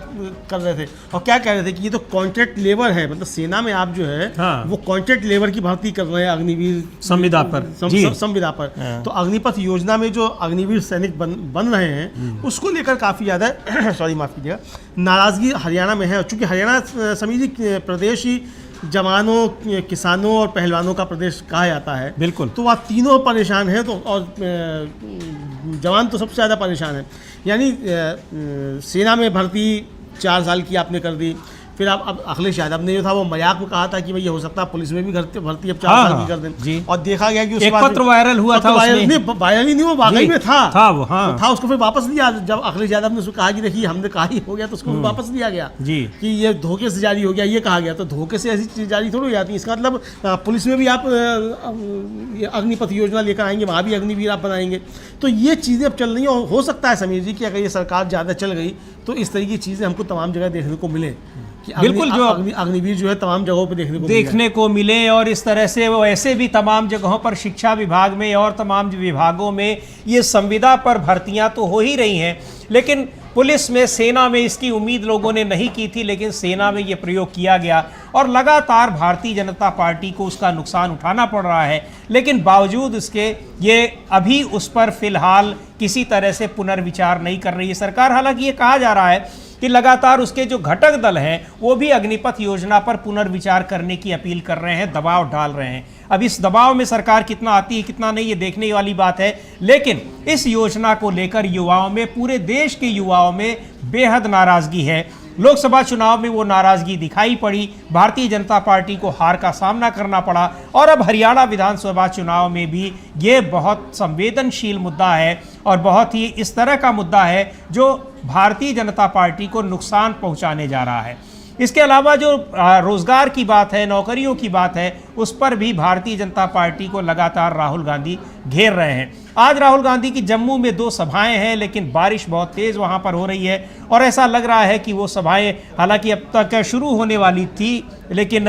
कर रहे थे और क्या कह रहे थे कि ये तो कॉन्ट्रैक्ट लेबर है, मतलब सेना में आप जो है हाँ। वो कॉन्ट्रैक्ट लेबर की भर्ती कर रहे हैं अग्निवीर संविदा पर। जी। संविदा पर। हाँ। तो अग्निपथ योजना में जो अग्निवीर सैनिक बन रहे हैं उसको लेकर काफ़ी ज़्यादा सॉरी माफ़ कीजिएगा, नाराज़गी हरियाणा में है। चूँकि हरियाणा समीर जी प्रदेश ही जवानों, किसानों और पहलवानों का प्रदेश कहा जाता है। बिल्कुल। तो वह तीनों परेशान हैं, तो और जवान तो सबसे ज़्यादा परेशान हैं। यानी सेना में भर्ती 4 साल की आपने कर दी, फिर आप अब अखिलेश यादव ने जो था वो मजाक में कहा था कि भाई ये हो सकता है पुलिस में भी भर्ती अब 4 हाँ, साल की कर दें। जी। और देखा गया कि उसके एक बाद पत्र वायरल हुआ था वायरल उसमें। नहीं, वायरल ही नहीं, वो वाकई जी, में था वो, हाँ। तो था, उसको फिर वापस लिया। जब अखिलेश यादव ने उसको कहा कि देखिए हमने कहा ही हो गया, तो उसको वापस लिया गया जी। कि ये धोखे से जारी हो गया, ये कहा गया। तो धोखे से ऐसी चीज जारी थोड़ी हो जाती है। इसका मतलब पुलिस में भी आप ये अग्निपथ योजना लेकर आएंगे, वहाँ भी अग्निवीर आप बनाएंगे। तो ये चीज़ें अब चल रही हैं और हो सकता है समीर जी कि अगर ये सरकार ज़्यादा चल गई तो इस तरह की चीज़ें हमको तमाम जगह देखने को मिले कि बिल्कुल, जो अग्निवीर जो है तमाम जगहों पर देखने को मिले। और इस तरह से वो ऐसे भी तमाम जगहों पर शिक्षा विभाग में और तमाम विभागों में ये संविदा पर भर्तियां तो हो ही रही हैं, लेकिन पुलिस में, सेना में इसकी उम्मीद लोगों ने नहीं की थी, लेकिन सेना में ये प्रयोग किया गया और लगातार भारतीय जनता पार्टी को उसका नुकसान उठाना पड़ रहा है। लेकिन बावजूद इसके ये अभी उस पर फिलहाल किसी तरह से पुनर्विचार नहीं कर रही है सरकार। हालांकि ये कहा जा रहा है कि लगातार उसके जो घटक दल हैं वो भी अग्निपथ योजना पर पुनर्विचार करने की अपील कर रहे हैं, दबाव डाल रहे हैं। अब इस दबाव में सरकार कितना आती है कितना नहीं, ये देखने वाली बात है। लेकिन इस योजना को लेकर युवाओं में, पूरे देश के युवाओं में बेहद नाराजगी है। लोकसभा चुनाव में वो नाराजगी दिखाई पड़ी, भारतीय जनता पार्टी को हार का सामना करना पड़ा और अब हरियाणा विधानसभा चुनाव में भी ये बहुत संवेदनशील मुद्दा है और बहुत ही इस तरह का मुद्दा है जो भारतीय जनता पार्टी को नुकसान पहुंचाने जा रहा है। इसके अलावा जो रोजगार की बात है, नौकरियों की बात है, उस पर भी भारतीय जनता पार्टी को लगातार राहुल गांधी घेर रहे हैं। आज राहुल गांधी की जम्मू में 2 सभाएं हैं, लेकिन बारिश बहुत तेज़ वहां पर हो रही है और ऐसा लग रहा है कि वो सभाएं हालांकि अब तक शुरू होने वाली थी, लेकिन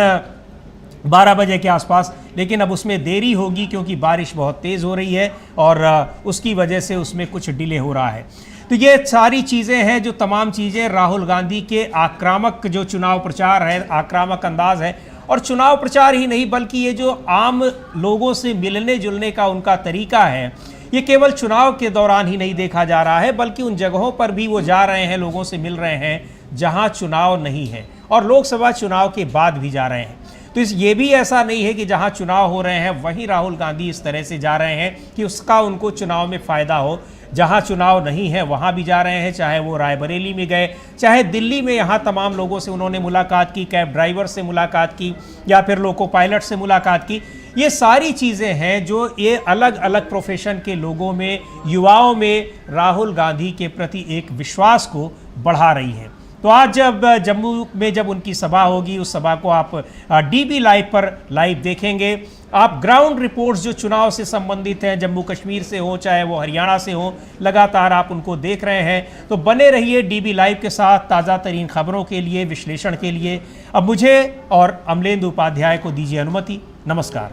12 बजे के आसपास, लेकिन अब उसमें देरी होगी क्योंकि बारिश बहुत तेज़ हो रही है और उसकी वजह से उसमें कुछ डिले हो रहा है। तो ये सारी चीज़ें हैं, जो तमाम चीज़ें राहुल गांधी के आक्रामक जो चुनाव प्रचार है, आक्रामक अंदाज है, और चुनाव प्रचार ही नहीं बल्कि ये जो आम लोगों से मिलने जुलने का उनका तरीका है, ये केवल चुनाव के दौरान ही नहीं देखा जा रहा है बल्कि उन जगहों पर भी वो जा रहे हैं, लोगों से मिल रहे हैं जहां चुनाव नहीं है, और लोकसभा चुनाव के बाद भी जा रहे हैं। तो ये भी ऐसा नहीं है कि जहां चुनाव हो रहे हैं वहीं राहुल गांधी इस तरह से जा रहे हैं कि उसका उनको चुनाव में फ़ायदा हो। जहां चुनाव नहीं है वहां भी जा रहे हैं, चाहे वो रायबरेली में गए, चाहे दिल्ली में, यहाँ तमाम लोगों से उन्होंने मुलाकात की, कैब ड्राइवर से मुलाकात की या फिर लोको पायलट से मुलाकात की। ये सारी चीज़ें हैं जो ये अलग अलग प्रोफेशन के लोगों में, युवाओं में राहुल गांधी के प्रति एक विश्वास को बढ़ा रही हैं। तो आज जब जम्मू में जब उनकी सभा होगी, उस सभा को आप डीबी लाइव पर लाइव देखेंगे। आप ग्राउंड रिपोर्ट्स जो चुनाव से संबंधित हैं, जम्मू कश्मीर से हो चाहे वो हरियाणा से हो, लगातार आप उनको देख रहे हैं। तो बने रहिए डीबी लाइव के साथ ताज़ा तरीन खबरों के लिए, विश्लेषण के लिए। अब मुझे और अमलेंदु उपाध्याय को दीजिए अनुमति। नमस्कार।